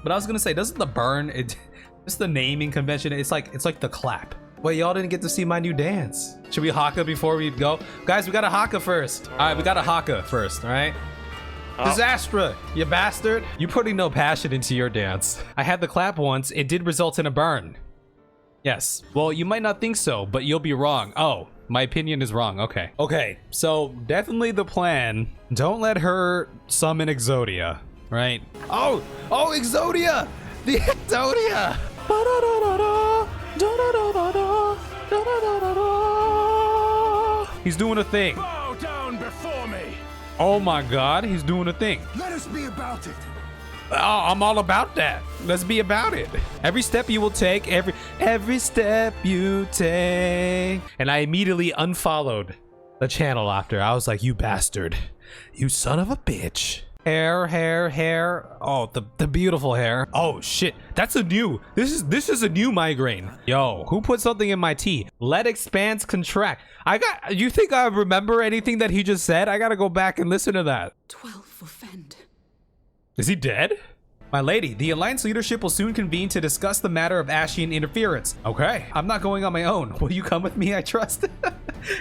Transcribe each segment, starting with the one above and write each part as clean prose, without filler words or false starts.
But I was gonna say, doesn't the burn, just the naming convention, it's like the clap. Wait, y'all didn't get to see my new dance. Should we haka before we go? Guys, we got a haka first. All right, we got a haka first, all right? Disastra, you bastard. You're putting no passion into your dance. I had the clap once. It did result in a burn. Yes. Well, you might not think so, but you'll be wrong. Oh, my opinion is wrong. Okay. Okay, so definitely the plan. Don't let her summon Exodia, right? Oh, Exodia! The Exodia! He's doing a thing. Bow down before me. Oh my god, he's doing a thing. Let us be about it. Oh, I'm all about that. Let's be about it. Every step you will take, every step you take. And I immediately unfollowed the channel after. I was like, you bastard. You son of a bitch. Hair. Oh, the beautiful hair. Oh shit, that's a new. This is a new migraine. Yo, who put something in my tea? Let expanse contract. You think I remember anything that he just said? I gotta go back and listen to that. 12 for Fend. Is he dead? My lady, the Alliance leadership will soon convene to discuss the matter of Ascian interference. Okay, I'm not going on my own. Will you come with me, I trust?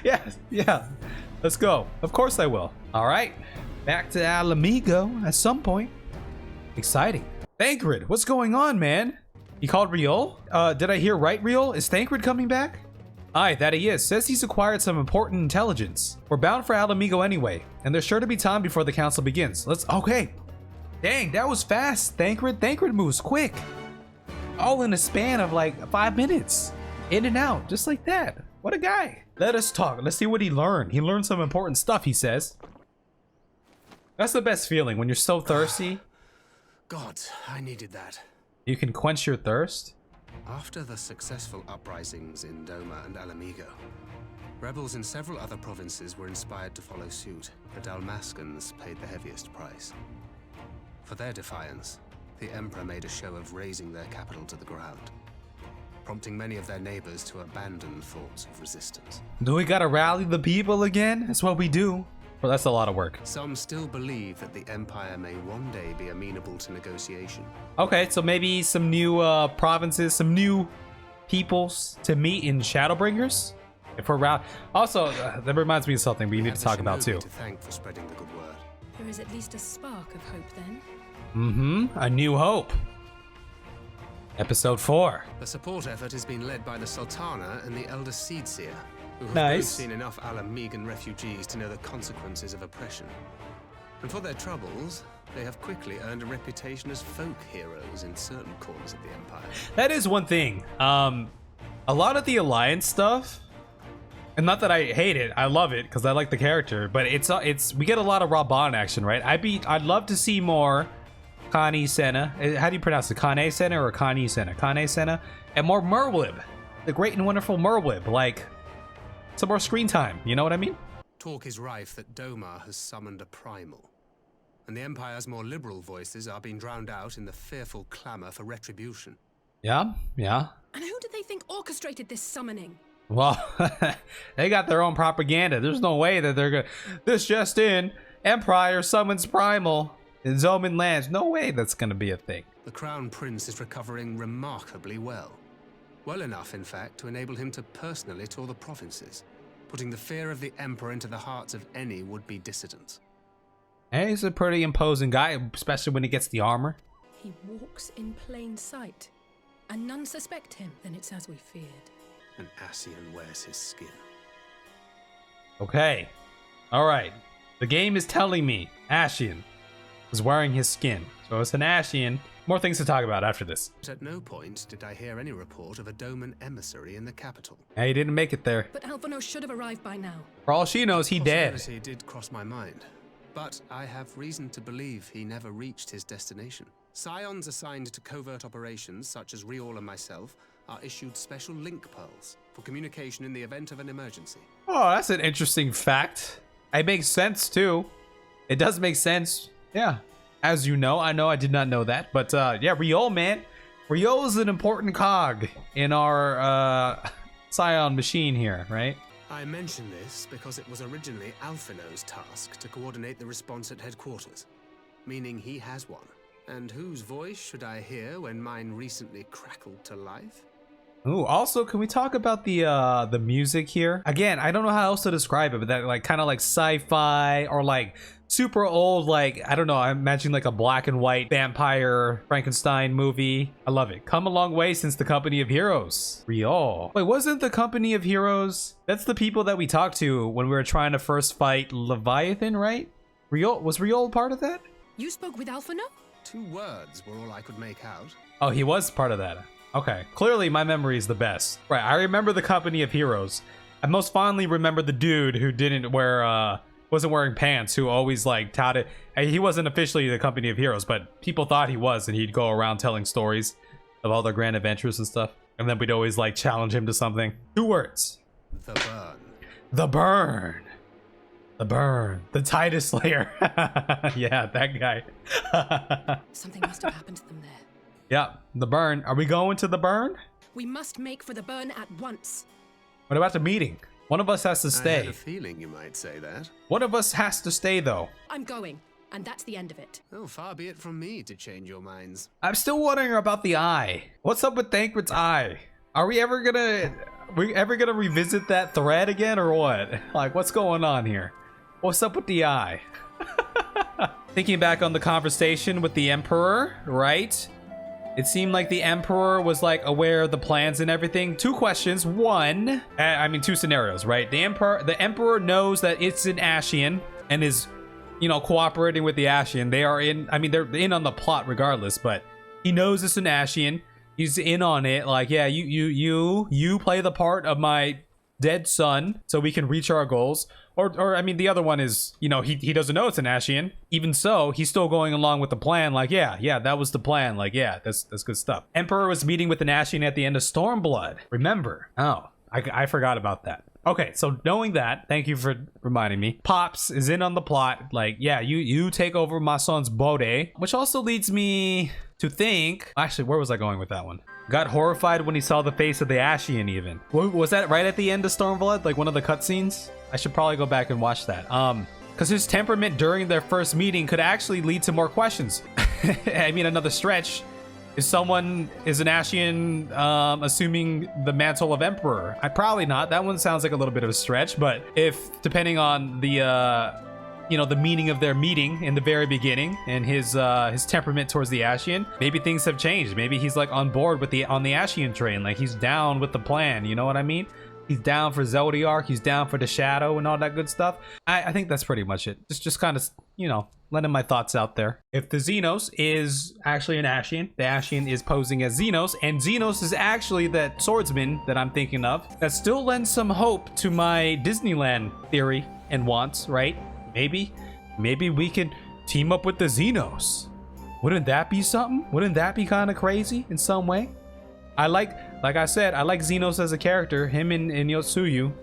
Yeah. Let's go. Of course I will. All right. Back to Alamigo at some point. Exciting. Thancred, what's going on, man? He called Riol? Did I hear right, Riol? Is Thancred coming back? Aye, that he is. Says he's acquired some important intelligence. We're bound for Alamigo anyway, and there's sure to be time before the council begins. Okay. Dang, that was fast, Thancred. Thancred moves quick. All in a span of like 5 minutes. In and out, just like that. What a guy. Let us talk. Let's see what he learned. He learned some important stuff, he says. That's the best feeling when you're so thirsty. God, I needed that. You can quench your thirst. After the successful uprisings in Doma and Alamigo, rebels in several other provinces were inspired to follow suit. The Dalmascans paid the heaviest price. For their defiance, the Emperor made a show of razing their capital to the ground, prompting many of their neighbors to abandon thoughts of resistance. Do we gotta rally the people again? That's what we do. Well, that's a lot of work. Some still believe that the Empire may one day be amenable to negotiation. Okay, so maybe some new provinces, some new peoples to meet in Shadowbringers? If we're around. Also, that reminds me of something we need to talk about too. To thank for spreading the good word. There is at least a spark of hope then. A new hope. Episode 4. The support effort has been led by the Sultana and the Elder Seedseer, who have Nice. both seen enough Alamigan refugees to know the consequences of oppression. And for their troubles, they have quickly earned a reputation as folk heroes in certain corners of the Empire. That is one thing. A lot of the Alliance stuff, and not that I hate it, I love it because I like the character, but it's we get a lot of Raban action, right? I'd love to see more Kani Senna. How do you pronounce it? Kane Senna or Kani Senna? Kane Senna, and more Merwib, the great and wonderful Merwib, like some more screen time. You know what I mean? Talk is rife that Doma has summoned a primal, and the Empire's more liberal voices are being drowned out in the fearful clamor for retribution. Yeah. And who do they think orchestrated this summoning? Well, they got their own propaganda. There's no way that they're gonna. This just in: Empire summons primal in Zoman lands. No way that's gonna be a thing. The Crown Prince is recovering remarkably well. Well enough, in fact, to enable him to personally tour the provinces, putting the fear of the Emperor into the hearts of any would-be dissidents. Hey, he's a pretty imposing guy, especially when he gets the armor. He walks in plain sight, and none suspect him. Then it's as we feared. And Ascian wears his skin. Okay. Alright. The game is telling me Ascian is wearing his skin. So it's an Ascian. More things to talk about after this. But at no point did I hear any report of a Doman emissary in the capital. Hey, he didn't make it there. But Alphonse should have arrived by now. For all she knows, he dead. Possibility did cross my mind, but I have reason to believe he never reached his destination. Scions assigned to covert operations, such as Riol and myself, are issued special link pearls for communication in the event of an emergency. Oh, that's an interesting fact. It makes sense too. It does make sense. Yeah. As you know, I did not know that, but yeah, Riol, man. Riol is an important cog in our Scion machine here, right? I mention this because it was originally Alphino's task to coordinate the response at headquarters, meaning he has one, And whose voice should I hear when mine recently crackled to life? Ooh, also, can we talk about the music here? Again, I don't know how else to describe it, but that like kind of like sci-fi or like super old, like, I don't know, I'm imagining like a black and white vampire Frankenstein movie. I love it. Come a long way since the Company of Heroes. Riol. Wait, wasn't the Company of Heroes? That's the people that we talked to when we were trying to first fight Leviathan, right? Riol, was Riol part of that? You spoke with Alphino? 2 words were all I could make out. Oh, he was part of that. Okay, clearly my memory is the best. Right, I remember the Company of Heroes. I most fondly remember the dude who didn't wear, wasn't wearing pants, who always like touted, he wasn't officially the Company of Heroes, but people thought he was, and he'd go around telling stories of all their grand adventures and stuff. And then we'd always like challenge him to something. 2 words. The burn. The burn. The burn. The Titus Slayer. Yeah, that guy. Something must have happened to them there. Yeah, the burn. Are we going to the burn? We must make for the burn at once. What about the meeting? One of us has to I stay. had a feeling you might say that. One of us has to stay, though. I'm going, and that's the end of it. Oh, far be it from me to change your minds. I'm still wondering about the eye. What's up with Thancred's eye? Are we ever gonna revisit that thread again, or what? Like, what's going on here? What's up with the eye? Thinking back on the conversation with the Emperor, right? It seemed like the Emperor was like aware of the plans and everything. 2 questions. 1, I mean 2 scenarios, right? The Emperor knows that it's an Ascian and is, you know, cooperating with the Ascian. They are in, I mean, they're in on the plot regardless, but he knows it's an Ascian. He's in on it. Like, yeah, you play the part of my dead son so we can reach our goals. Or I mean, the other one is, you know, he doesn't know it's an Ascian. Even so, he's still going along with the plan. Like, yeah, that was the plan. Like, yeah, that's good stuff. Emperor was meeting with an Ascian at the end of Stormblood. Remember? Oh, I forgot about that. Okay, so knowing that, thank you for reminding me. Pops is in on the plot. Like, yeah, you take over my son's Bode, which also leads me to think. Actually, where was I going with that one? Got horrified when he saw the face of the Ascian even. Was that right at the end of Stormblood? Like one of the cutscenes? I should probably go back and watch that. Because his temperament during their first meeting could actually lead to more questions. I mean, another stretch. Is someone is an Ascian assuming the mantle of Emperor? Probably not. That one sounds like a little bit of a stretch, but if depending on the you know, the meaning of their meeting in the very beginning and his temperament towards the Ascian, maybe things have changed. Maybe he's like on board with on the Ascian train, like he's down with the plan, you know what I mean? He's down for Zodiark, he's down for the Shadow and all that good stuff. I think that's pretty much it. Just kind of, you know, letting my thoughts out there. If the Xenos is actually an Ascian, the Ascian is posing as Xenos, and Xenos is actually that swordsman that I'm thinking of, that still lends some hope to my Disneyland theory and wants, right? Maybe we can team up with the Xenos. Wouldn't that be something? Wouldn't that be kind of crazy in some way? Like I said, I like Xenos as a character, him and Yotsuyu.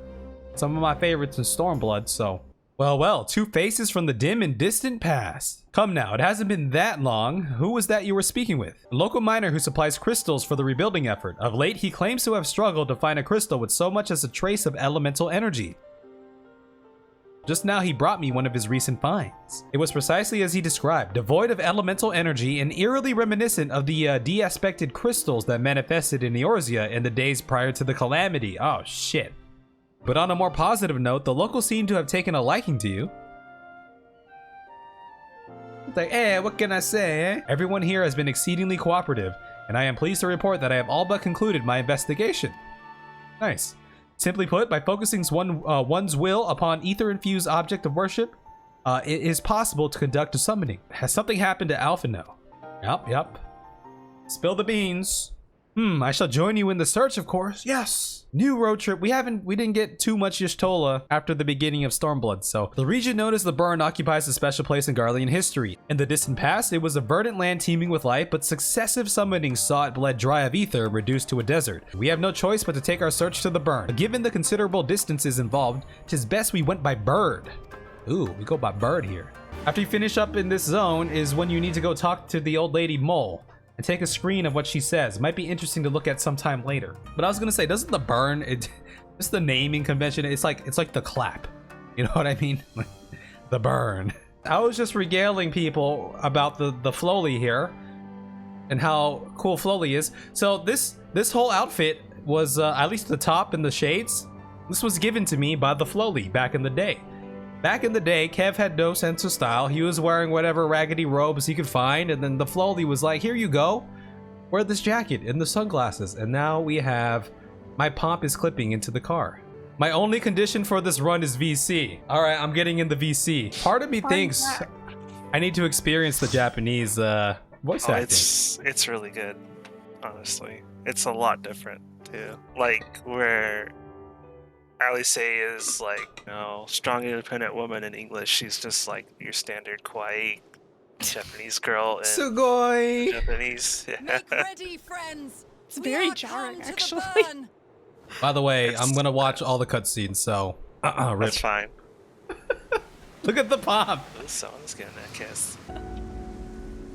Some of my favorites in Stormblood, so. Well, 2 faces from the dim and distant past. Come now, it hasn't been that long. Who was that you were speaking with? A local miner who supplies crystals for the rebuilding effort. Of late, he claims to have struggled to find a crystal with so much as a trace of elemental energy. Just now he brought me one of his recent finds. It was precisely as he described, devoid of elemental energy and eerily reminiscent of the de-aspected crystals that manifested in Eorzea in the days prior to the calamity. Oh shit. But on a more positive note, the locals seem to have taken a liking to you. It's like, hey, what can I say, eh? Everyone here has been exceedingly cooperative, and I am pleased to report that I have all but concluded my investigation. Nice. Simply put, by focusing one's will upon ether-infused object of worship, it is possible to conduct a summoning. Has something happened to Alphino? Yep. Spill the beans. I shall join you in the search, of course. Yes. New road trip. We didn't get too much Y'shtola after the beginning of Stormblood, so. The region known as the Burn occupies a special place in Garlean history. In the distant past, it was a verdant land teeming with life, but successive summonings saw it bled dry of ether, reduced to a desert. We have no choice but to take our search to the Burn. But given the considerable distances involved, 'tis best we went by bird. Ooh, we go by bird here. After you finish up in this zone is when you need to go talk to the old lady Mole and take a screen of what she says. It might be interesting to look at sometime later. But I was gonna say, doesn't the Burn, just the naming convention, it's like the clap. You know what I mean? The Burn. I was just regaling people about the Flowly here and how cool Flowly is. So this whole outfit was at least the top and the shades. This was given to me by the Flowly back in the day. Back in the day, Kev had no sense of style. He was wearing whatever raggedy robes he could find, and then the Flowly was like, here you go. Wear this jacket and the sunglasses. And now we have my pomp is clipping into the car. My only condition for this run is VC. All right, I'm getting in the VC. Part of me thinks I need to experience the Japanese voice acting. It's really good, honestly. It's a lot different too. Like where Alice is like, you know, strong independent woman in English. She's just like your standard kawaii Japanese girl in Sugoi. Japanese. Yeah. Make ready, friends. It's very jarring, actually. By the way, I'm gonna watch all the cutscenes, so rip. That's fine. Look at the pop. This song's getting a kiss.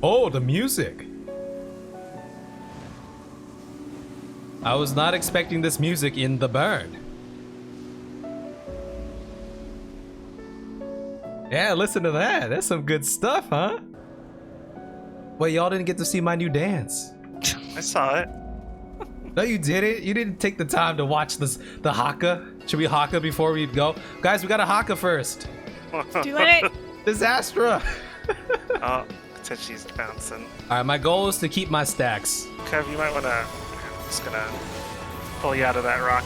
Oh, the music. I was not expecting this music in the burn. Yeah, listen to that. That's some good stuff, huh? Wait, y'all didn't get to see my new dance. I saw it. No, you didn't. You didn't take the time to watch the haka. Should we haka before we go? Guys, we gotta haka first. Do it. Disastra. Oh, Tetsu's bouncing. All right, my goal is to keep my stacks. Kev, you might wanna. I'm just gonna pull you out of that rock.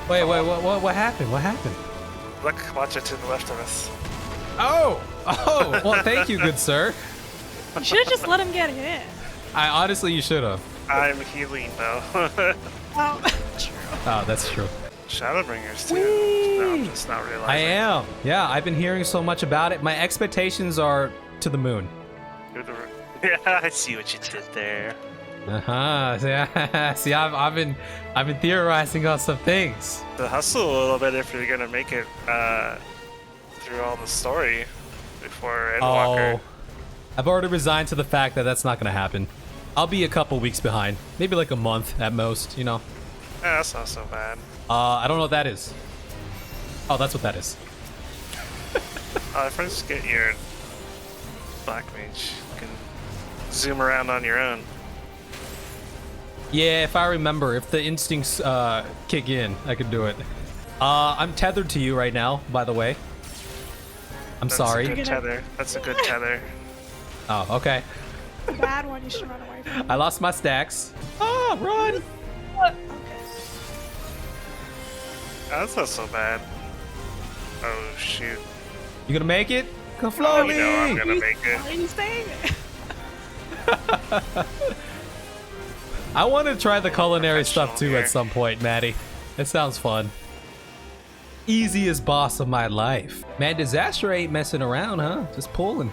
Wait, what happened? What happened? Look, watch it to the left of us. Oh, well, thank you, good sir. You should have just let him get hit. Honestly, you should have. I'm healing though. Oh, true. Oh, that's true. Shadowbringers too. No, I'm just not realizing. I am. Yeah, I've been hearing so much about it. My expectations are to the moon. Yeah, I see what you did there. Yeah. See, I've been theorizing on some things. The hustle a little bit if you're gonna make it through all the story before Endwalker. Oh, I've already resigned to the fact that that's not gonna happen. I'll be a couple weeks behind, maybe like a month at most. You know. Yeah, that's not so bad. I don't know what that is. Oh, that's what that is. First get your Black Mage. You can zoom around on your own. Yeah, if I remember, if the instincts kick in, I could do it. I'm tethered to you right now, by the way. That's sorry. a good tether. That's a good tether. Oh, okay. The bad one you should run away from. I lost my stacks. Ah, run! Okay. That's not so bad. Oh shoot. You gonna make it? Come Oh, flow you know I'm gonna make it. Are you staying? I want to try the culinary stuff Professional too here. at some point, Maddie. It sounds fun. Easiest boss of my life. Man, Disaster ain't messing around, huh? Just pulling.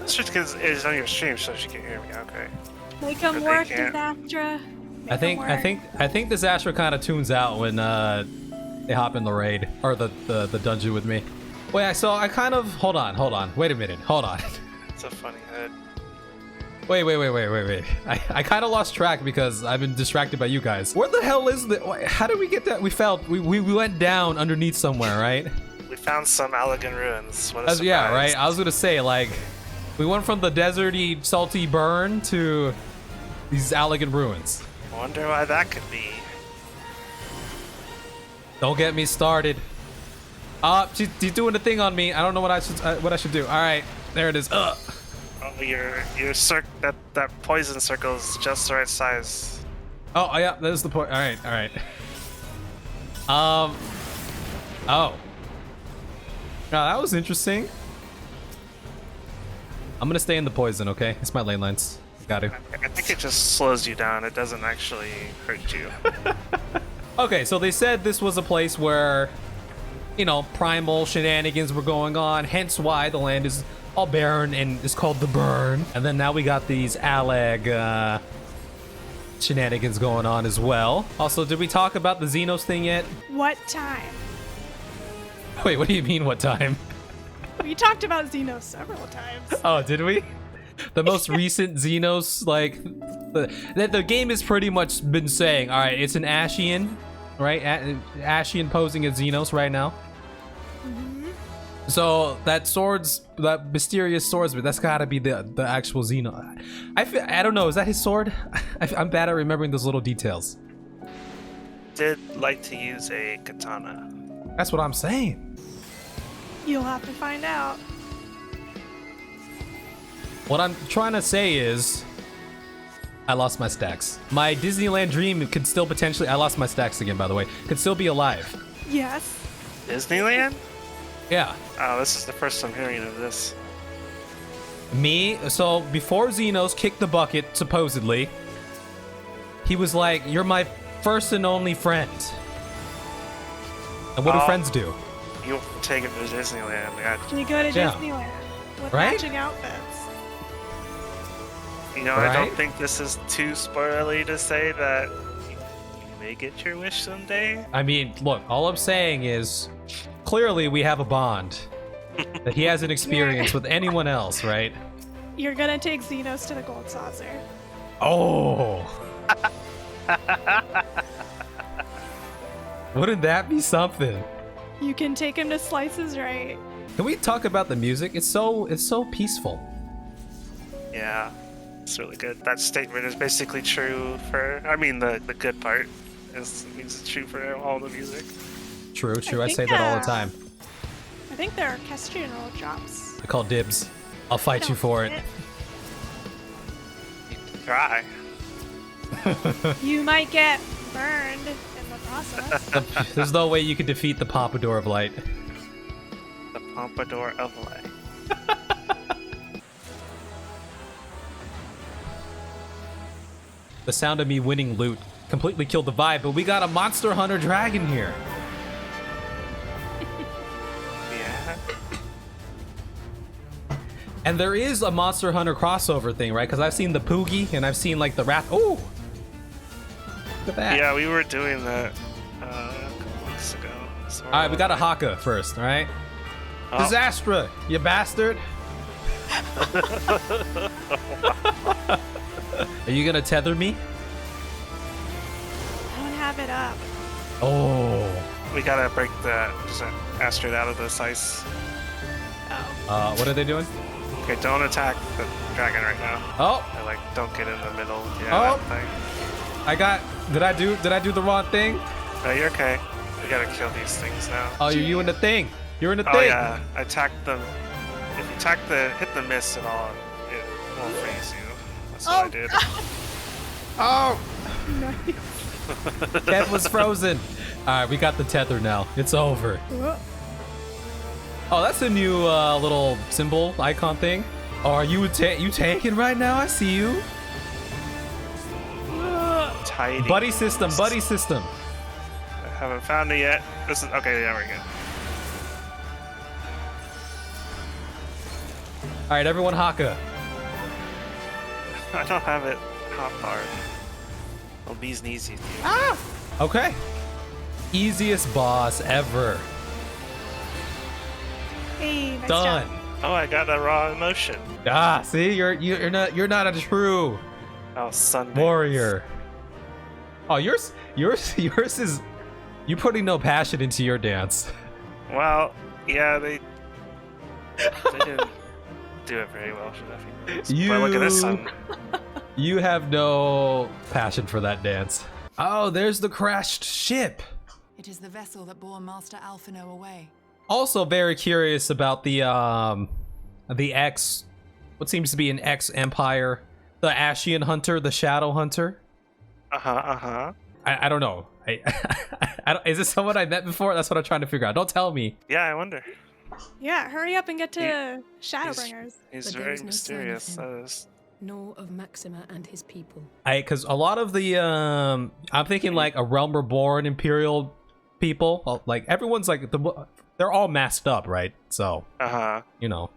It's just because it's on your stream, so she can hear me. Okay. Make him But they work, can't. Disastra. I think Disaster kind of tunes out when they hop in the raid or the dungeon with me. Wait, I kind of hold on. Wait a minute. Hold on. It's a funny head. Wait. I kind of lost track because I've been distracted by you guys. Where the hell is the? How did we get that? We went down underneath somewhere, right? We found some Allegan ruins. What a surprise. Yeah, right. I was gonna say like, we went from the deserty, salty burn to these Allegan ruins. I wonder why that could be. Don't get me started. She's doing the thing on me. I don't know what I should do. All right, there it is. Oh, your that poison circle is just the right size. Oh yeah, that is the point. All right. Oh. Now that was interesting. I'm gonna stay in the poison, okay? It's my lane lines. Got to. I think it just slows you down. It doesn't actually hurt you. Okay, so they said this was a place where, you know, primal shenanigans were going on, hence why the land is all barren and it's called the Burn. And then now we got these Allag shenanigans going on as well. Also, did we talk about the Xenos thing yet? What time? Wait, what do you mean what time? We talked about Xenos several times. Oh, did we? The most recent Xenos, like, the game has pretty much been saying, all right, it's an Ascian, right? Ascian posing as Xenos right now. So that mysterious swordsman, that's gotta be the actual Xeno. I don't know, is that his sword? I'm bad at remembering those little details. Did like to use a katana. That's what I'm saying. You'll have to find out. What I'm trying to say is, I lost my stacks. My Disneyland dream could still potentially, I lost my stacks again, by the way, could still be alive. Yes. Disneyland? Yeah. Oh, this is the first I'm hearing of this. So before Xenos kicked the bucket, supposedly, he was like, you're my first and only friend. And what do friends do? You take him to Disneyland. Yeah. You go to Yeah. Disneyland with Right? matching outfits. You know, I Right? don't think this is too spoilery to say that you may get your wish someday. I mean, look, all I'm saying is, clearly we have a bond that he hasn't experienced with anyone else, right? You're gonna take Xenos to the Gold Saucer. Oh. Wouldn't that be something? You can take him to Slices Right. Can we talk about the music? It's so peaceful. Yeah, it's really good. That statement is basically true for, I mean, the good part means it's true for all the music. True. I think, say that all the time. I think they're orchestral drops. I call dibs. I'll fight you for it. Try. You might get burned in the process. There's no way you could defeat the Pompadour of Light. The Pompadour of Light. The sound of me winning loot completely killed the vibe, but we got a Monster Hunter dragon here. Yeah. And there is a Monster Hunter crossover thing, right? Because I've seen the Poogie and I've seen like the Wrath. Oh! Look at that. Yeah, we were doing that a couple weeks ago. So Alright, we got a Haka first, alright? Oh. Disastra, you bastard! Are you gonna tether me? I don't have it up. Oh. We gotta break the Astrid out of this ice. What are they doing? Okay, don't attack the dragon right now. Oh! Or, like, don't get in the middle. Yeah, Oh. that thing. Did I do the wrong thing? No, you're okay. We gotta kill these things now. Oh, you in the thing. You're in the Oh thing. yeah, attack them. If you hit the miss at all, it won't freeze you. That's what I did. Oh! Nice. Kev was frozen. Alright, we got the tether now. It's over. Oh, that's a new little symbol icon thing. Oh, are you tanking right now? I see you. Tidy. Buddy system. I haven't found it yet. This is okay. Yeah, we're good. All right, everyone, Haka. I don't have it hot barred. Well, bees knees you. Okay. Easiest boss ever. Hey, nice Done. job. Oh, I got the wrong motion. Ah, see, you're not a true Oh, Sunday. warrior. Oh, yours is. You putting no passion into your dance. Well, yeah, they didn't do it very well for that few minutes. But look at this sun. You have no passion for that dance. Oh, there's the crashed ship. It is the vessel that bore Master Alphino away. Also very curious about the what seems to be an ex-Empire, the Ascian hunter, the Shadow hunter. I don't know. I don't, is this someone I met before? That's what I'm trying to figure out. Don't tell me. Yeah, I wonder. Yeah, hurry up and get to Shadowbringers. He's But there very is no sign of mysterious. him. That is. Nor of Maxima and his people. Because a lot of the I'm thinking like A Realm Reborn Imperial people, like everyone's like they're all masked up, right? So you know.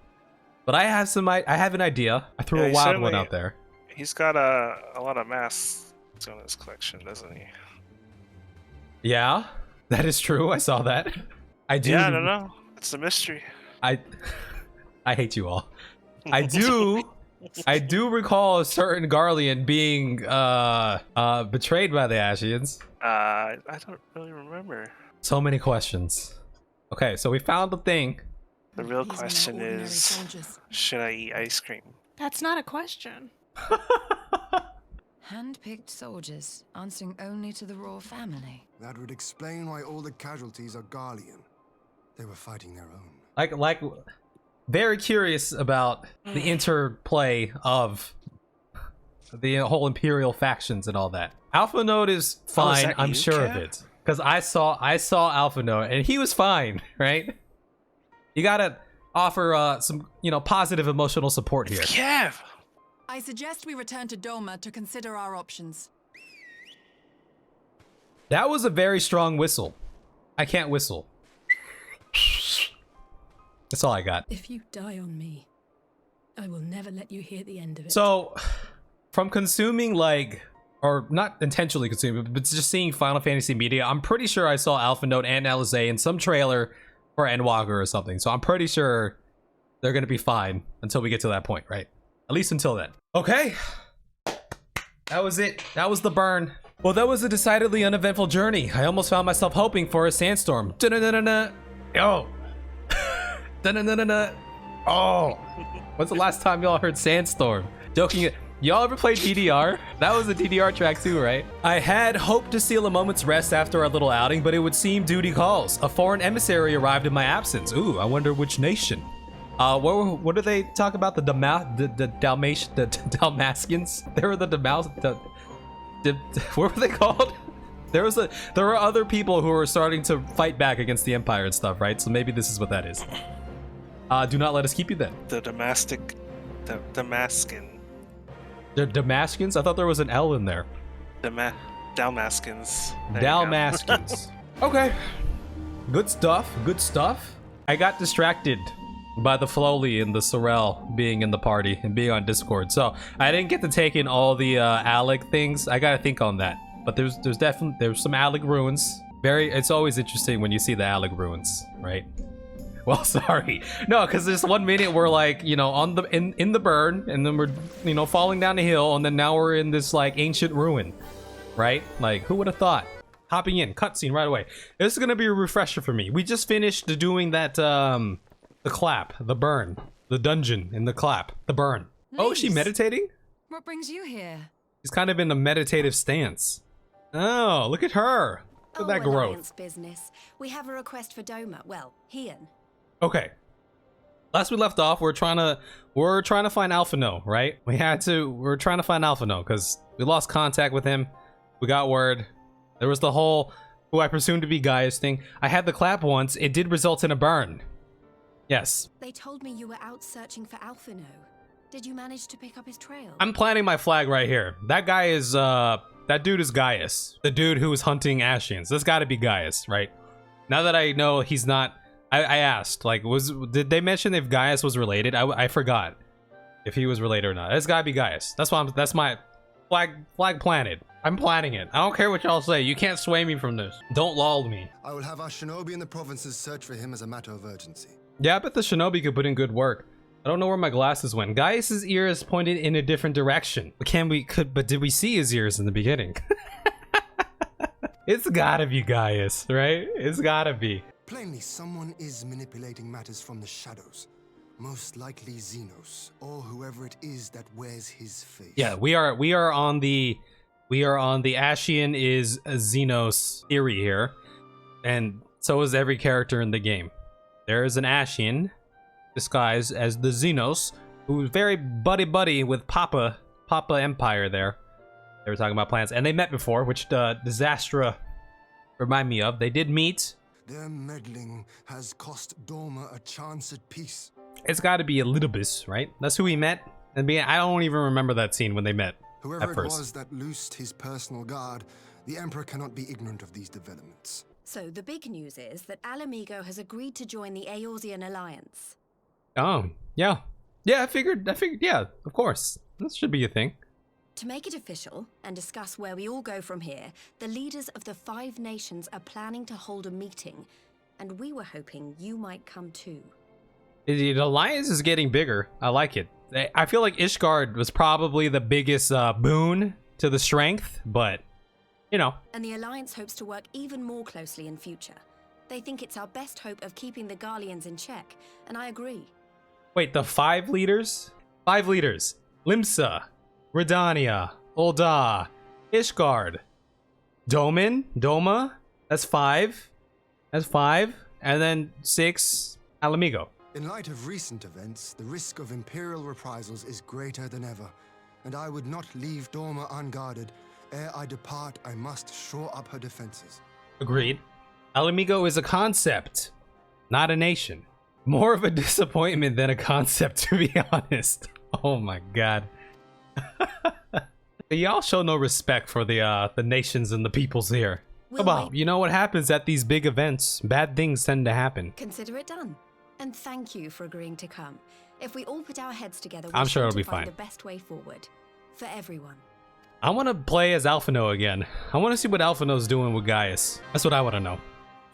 But I have an idea. I threw Yeah, a he wild one certainly- out there. He's got a lot of masks in his collection, doesn't he? Yeah, that is true. I saw that. I do. Yeah, I don't know. It's a mystery. I hate you all. I do recall a certain Garlean being betrayed by the Ascians. I don't really remember. So many questions. Okay, so we found the thing. The real These are no question ordinary is, soldiers. should I eat ice cream? That's not a question. Hand-picked soldiers, answering only to the royal family. That would explain why all the casualties are Garlean. They were fighting their own. Like, very curious about the interplay of the whole Imperial factions and all that. Alpha Node is fine, that I'm you, sure of Kev? it. Because I saw Alpha Node and he was fine, right? You gotta offer some, positive emotional support here. Kev! I suggest we return to Doma to consider our options. That was a very strong whistle. I can't whistle. That's all I got. If you die on me, I will never let you hear the end of it. So, from consuming or not intentionally consuming, but just seeing Final Fantasy media, I'm pretty sure I saw Alpha Node and Alizé in some trailer for Endwalker or something. So I'm pretty sure they're gonna be fine until we get to that point, right? At least until then. Okay. That was it. That was the burn. Well, that was a decidedly uneventful journey. I almost found myself hoping for a sandstorm. Da-da-da-da-da. Yo. Da-da-da-da-da. Oh. When's the last time y'all heard sandstorm? Joking. Y'all ever played DDR? That was a DDR track too, right? I had hoped to steal a moment's rest after our little outing, but it would seem duty calls. A foreign emissary arrived in my absence. Ooh, I wonder which nation. What do they talk about? The Dalmatians? They were the what were they called? There were other people who were starting to fight back against the Empire and stuff, right? So maybe this is what that is. Do not let us keep you then. The Damascus. The Damascans? I thought there was an L in there. Dalmascans. There you go. Dalmascans. Okay. Good stuff. Good stuff. I got distracted by the Flowly and the Sorrel being in the party and being on Discord. So I didn't get to take in all the Alec things. I gotta think on that. But there's some Alec ruins. It's always interesting when you see the Alec ruins, right? Well, sorry. No, because there's 1 minute we're like, on the in the burn, and then we're falling down the hill, and then now we're in this ancient ruin, right? Like, who would have thought? Hopping in, cutscene right away. This is gonna be a refresher for me. We just finished doing that the clap, the burn, the dungeon in the clap, the burn. Oh, is she Nice. meditating? What brings you here? She's kind of in a meditative stance. Oh, look at her. Look at that growth. Alliance business. We have a request for Doma. Well, Hian. Okay. Last we left off, we're trying to find Alphino, right? We're trying to find Alphino because we lost contact with him. We got word. There was the whole who I presume to be Gaius thing. I had the clap once. It did result in a burn. Yes. They told me you were out searching for Alphino. Did you manage to pick up his trail? I'm planting my flag right here. That guy is that dude is Gaius. The dude who was hunting Ascians. This gotta be Gaius, right? Now that I know he's not, I asked, did they mention if Gaius was related? I forgot if he was related or not. It's gotta be Gaius. That's my flag planted. I'm planting it. I don't care what y'all say. You can't sway me from this. Don't lull me. I will have our shinobi in the provinces search for him as a matter of urgency. Yeah, I bet the shinobi could put in good work. I don't know where my glasses went. Gaius's ear is pointed in a different direction. But did we see his ears in the beginning? It's gotta be Gaius, right? It's gotta be. Plainly, someone is manipulating matters from the shadows. Most likely Xenos, or whoever it is that wears his face. Yeah, we are on the Ascian is a Xenos theory here, and so is every character in the game. There is an Ascian disguised as the Xenos, who's very buddy with Papa Empire there. They were talking about plans, and they met before, which Disastra remind me of. They did meet. Their meddling has cost Doma a chance at peace. It's got to be Elidibus, right? That's who he met. And I don't even remember that scene when they met. Whoever at it first. was that loosed his personal guard, the Emperor cannot be ignorant of these developments. So the big news is that Alamigo has agreed to join the Eorzean Alliance. Oh, yeah. Yeah, I figured, yeah, of course. This should be a thing. To make it official and discuss where we all go from here, the leaders of the 5 nations are planning to hold a meeting, and we were hoping you might come too. The alliance is getting bigger. I like it. I feel like Ishgard was probably the biggest boon to the strength, but, And the Alliance hopes to work even more closely in future. They think it's our best hope of keeping the Garleans in check, and I agree. Wait, the 5 leaders? 5 leaders. Limsa, Redania, Ul'dah, Ishgard, Doma. That's 5. That's 5. And then 6, Alamigo. In light of recent events, the risk of Imperial reprisals is greater than ever, and I would not leave Doma unguarded. Ere I depart, I must shore up her defenses. Agreed. Alamigo is a concept, not a nation. More of a disappointment than a concept, to be honest. Oh my god. Y'all show no respect for the nations and the peoples here. Come on, you know what happens at these big events? Bad things tend to happen. Consider it done. And thank you for agreeing to come. If we all put our heads together, I'm sure we'll it'll be find fine. the best way forward for everyone. I want to play as Alphino again. I want to see what Alphino's doing with Gaius. That's what I want to know.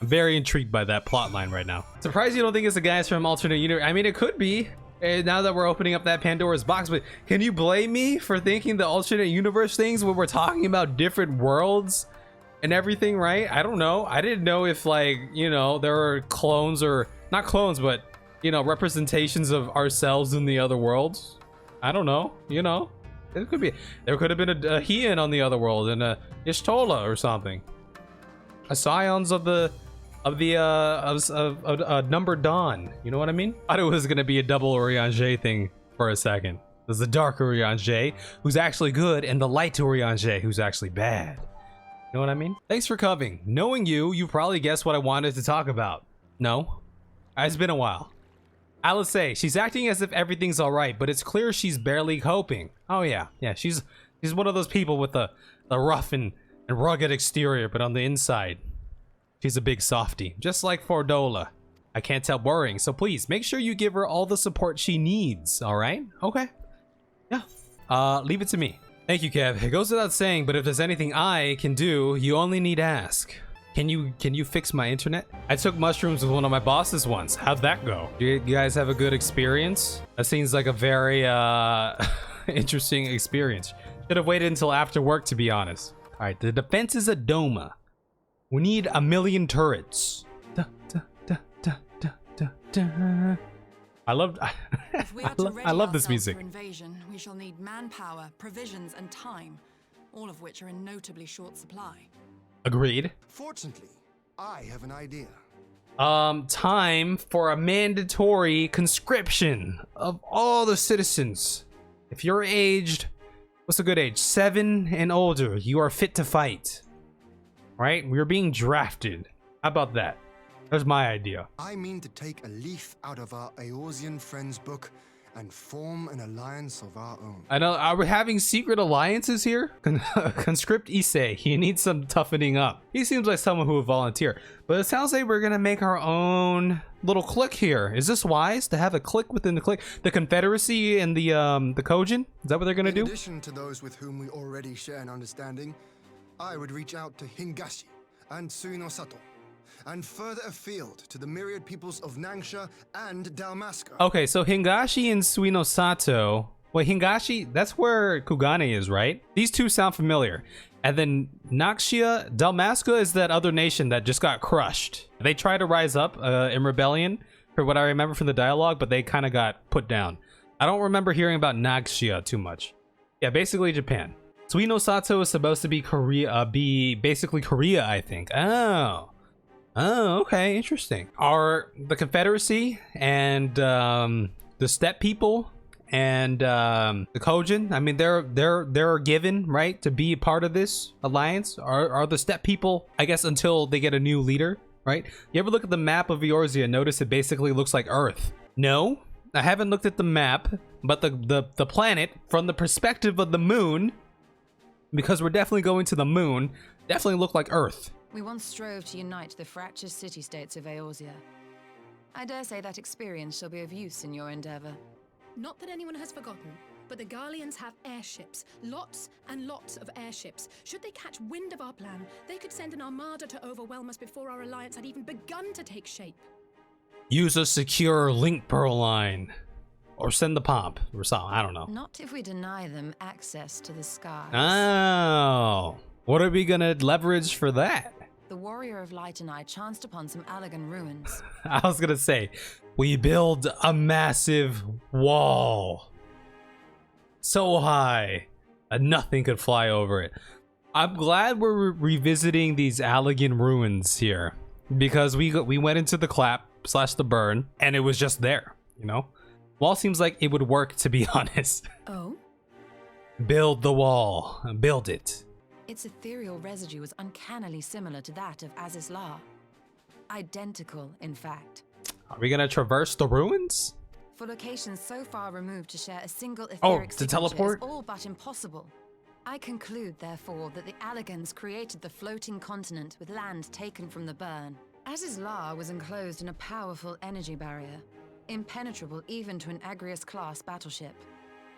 I'm very intrigued by that plotline right now. Surprised you don't think it's the guys from alternate universe. I mean, it could be. Now that we're opening up that Pandora's box, but can you blame me for thinking the alternate universe things when we're talking about different worlds and everything, right? I don't know. I didn't know if, like, you know, there are clones, or not clones, but, you know, representations of ourselves in the other worlds. I don't know, you know. It could be. There could have been a Heian on the other world and a Ishtola or something. A Scions of Number Dawn. You know what I mean? I thought it was gonna be a double Urianger thing for a second. There's the dark Urianger, who's actually good, and the light Urianger, who's actually bad. You know what I mean? Thanks for coming. Knowing you probably guessed what I wanted to talk about. No? It's been a while. Alice say she's acting as if everything's alright, but it's clear she's barely coping. Oh yeah, she's one of those people with the rough and rugged exterior, but on the inside, she's a big softie, just like Fordola. I can't help worrying, so please make sure you give her all the support she needs. All right? Okay. Yeah. Leave it to me. Thank you, Kev. It goes without saying, but if there's anything I can do, you only need to ask. Can you fix my internet? I took mushrooms with one of my bosses once. How'd that go? You guys have a good experience? That seems like a very interesting experience. Should have waited until after work, to be honest. All right, the defense is a Doma. We need 1,000,000 turrets. I love If we are to ready I love this ourselves music. for invasion, we shall need manpower, provisions, and time, all of which are in notably short supply. Agreed. Fortunately, I have an idea. Time for a mandatory conscription of all the citizens. If you're aged, what's a good age? 7 and older, you are fit to fight. Right? We're being drafted. How about that? That's my idea. I mean to take a leaf out of our Eorzean friends book and form an alliance of our own. I know. Are we having secret alliances here? Conscript Issei. He needs some toughening up. He seems like someone who would volunteer. But it sounds like we're gonna make our own little clique here. Is this wise to have a clique within the clique? The Confederacy and the Kojin? Is that what they're gonna do? In addition to those with whom we already share an understanding, I would reach out to Hingashi and Suinosato, and further afield to the myriad peoples of Nangsha and Dalmasca. Okay, so Hingashi and Suinosato. Wait, Hingashi, that's where Kugane is, right? These two sound familiar. And then Naxia, Dalmasca is that other nation that just got crushed. They tried to rise up in rebellion, for what I remember from the dialogue, but they kind of got put down. I don't remember hearing about Naxia too much. Yeah, basically Japan. Suinosato is supposed to be Korea, basically Korea, I think. Oh, okay, interesting. Are the Confederacy and the Steppe people and the Kojin, I mean, they're given, right, to be a part of this alliance? Are the Steppe people, I guess, until they get a new leader, right? You ever look at the map of Eorzea, notice it basically looks like Earth? No, I haven't looked at the map, but the planet from the perspective of the moon, because we're definitely going to the moon, definitely look like Earth. We once strove to unite the fractured city-states of Eorzea. I dare say that experience shall be of use in your endeavor. Not that anyone has forgotten, but the Garleans have airships. Lots and lots of airships. Should they catch wind of our plan, they could send an armada to overwhelm us before our alliance had even begun to take shape. Use a secure link pearl line. Or send the pomp, or something, I don't know. Not if we deny them access to the skies. Oh, what are we gonna leverage for that? The warrior warrior of light and I chanced upon some Allegan ruins. I was gonna say, we build a massive wall. So high, and nothing could fly over it. I'm glad we're revisiting these Allegan ruins here, because we went into the clap / the burn, and it was just there, you know? Wall seems like it would work, to be honest. Oh? Build the wall. Build it. Its ethereal residue was uncannily similar to that of Azizlar. Identical, in fact. Are we gonna traverse the ruins? For locations so far removed to share a single etheric to signature teleport? is all but impossible. I conclude, therefore, that the Allegans created the floating continent with land taken from the burn. Azizlar was enclosed in a powerful energy barrier, impenetrable even to an Agrius-class battleship.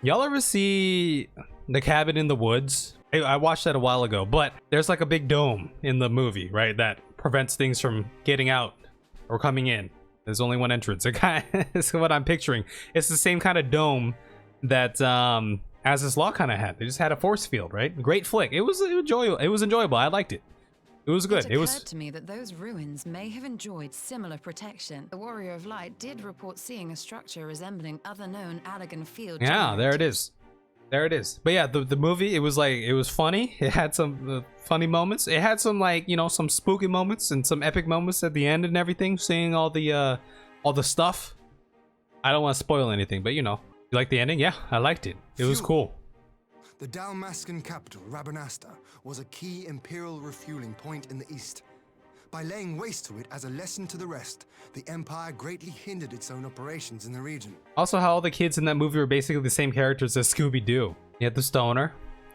Y'all ever see the cabin in the woods? I watched that a while ago, but there's like a big dome in the movie, right? That prevents things from getting out or coming in. There's only one entrance. It's what I'm picturing. It's the same kind of dome that Azizlar kind of had. They just had a force field, right? Great flick. It was enjoyable. It was enjoyable. I liked it. It was good. It occurred to me that those ruins may have enjoyed similar protection. The Warrior of Light did report seeing a structure resembling other known Allegan field. Yeah, there it is. There it is. But yeah, the movie, it was funny. It had some funny moments. It had some, like, you know, some spooky moments and some epic moments at the end and everything, seeing all the stuff. I don't want to spoil anything, but you know. You like the ending? Yeah, I liked it. It was cool. The Dalmascan capital, Rabanasta, was a key imperial refueling point in the east. By laying waste to it as a lesson to the rest, the Empire greatly hindered its own operations in the region. Also, how all the kids in that movie were basically the same characters as Scooby-Doo. You had the stoner,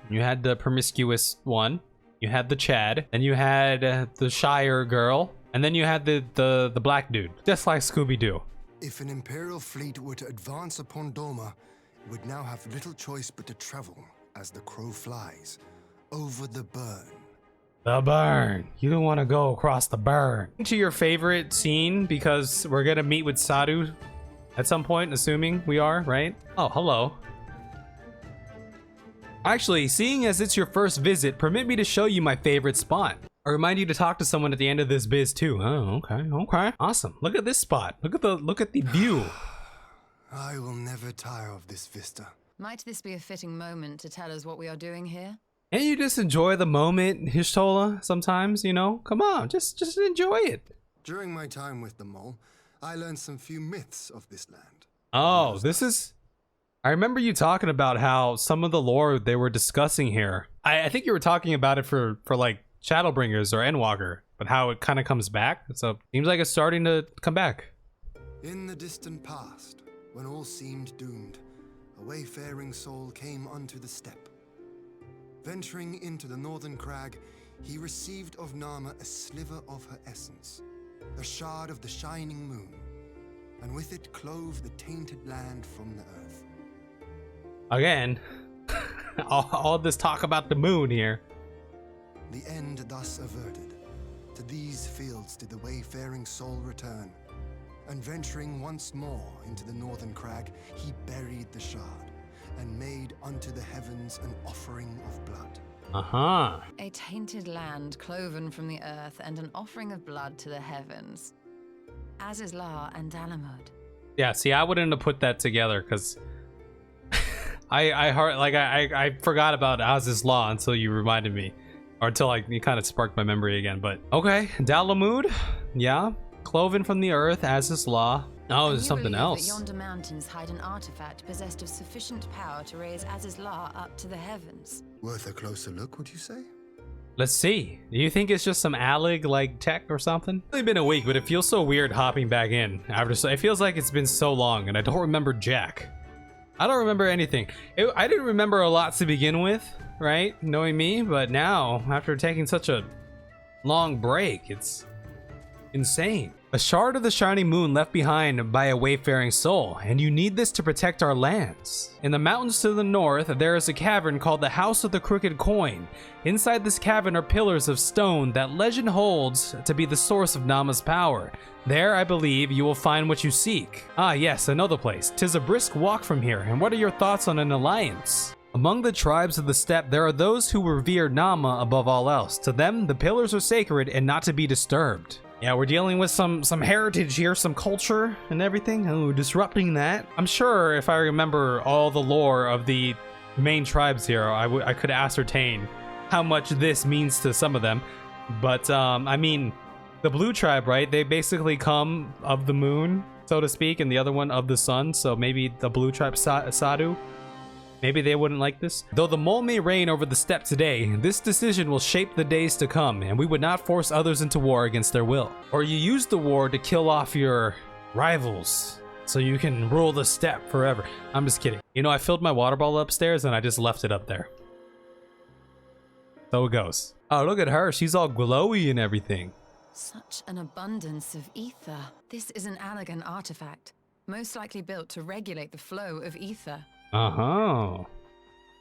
you had the promiscuous one, you had the Chad, and you had the Shire girl, and then you had the black dude, just like Scooby-Doo. If an Imperial fleet were to advance upon Doma, it would now have little choice but to travel, as the crow flies, over the burn. The burn. You don't want to go across the burn. To your favorite scene, because we're gonna meet with Sadu at some point, assuming we are, right? Oh, hello. Actually, seeing as it's your first visit, permit me to show you my favorite spot. I remind you to talk to someone at the end of this biz too. Oh, okay. Awesome. Look at this spot. Look at the view. I will never tire of this vista. Might this be a fitting moment to tell us what we are doing here? Can't you just enjoy the moment, Hishtola, sometimes, you know? Come on, just enjoy it. During my time with the mole, I learned some few myths of this land. Oh, this is... I remember you talking about how some of the lore they were discussing here. I think you were talking about it for like Shadowbringers or Endwalker, but how it kind of comes back. So seems like it's starting to come back. In the distant past, when all seemed doomed, a wayfaring soul came unto the steppe. Venturing into the northern crag, he received of Nama a sliver of her essence, a shard of the shining moon, and with it clove the tainted land from the earth. Again, all this talk about the moon here. The end thus averted. To these fields did the wayfaring soul return, and venturing once more into the northern crag, he buried the shard, and made unto the heavens an offering of blood. A tainted land cloven from the earth and an offering of blood to the heavens. Azizlar and Dalamud. Yeah, see, I wouldn't have put that together because I forgot about Azizlar until you reminded me, or until you kind of sparked my memory again. But okay, Dalamud, yeah, cloven from the earth, Azizlar. Oh, there's something else. That yonder mountains hide an artifact possessed of sufficient power to raise Azizlar up to the heavens. Worth a closer look, would you say? Let's see. Do you think it's just some Alleg like tech or something? It's only been a week, but it feels so weird hopping back in after. It feels like it's been so long, and I don't remember jack. I don't remember anything. I didn't remember a lot to begin with, right? Knowing me, but now after taking such a long break, it's insane. A shard of the shining moon left behind by a wayfaring soul, and you need this to protect our lands. In the mountains to the north, there is a cavern called the House of the Crooked Coin. Inside this cavern are pillars of stone that legend holds to be the source of Nama's power. There, I believe, you will find what you seek. Ah yes, another place. 'Tis a brisk walk from here, and what are your thoughts on an alliance? Among the tribes of the steppe, there are those who revere Nama above all else. To them, the pillars are sacred and not to be disturbed. Yeah, we're dealing with some heritage here, some culture and everything. Oh, disrupting that. I'm sure if I remember all the lore of the main tribes here, I could ascertain how much this means to some of them. But, I mean, the blue tribe, right? They basically come of the moon, so to speak, and the other one of the sun. So maybe the blue tribe, Sadu. Maybe they wouldn't like this. Though the mole may reign over the steppe today, this decision will shape the days to come, and we would not force others into war against their will. Or you use the war to kill off your rivals, so you can rule the steppe forever. I'm just kidding. You know, I filled my water bottle upstairs and I just left it up there. So it goes. Oh, look at her. She's all glowy and everything. Such an abundance of ether. This is an Allegan artifact, most likely built to regulate the flow of ether. Uh-huh.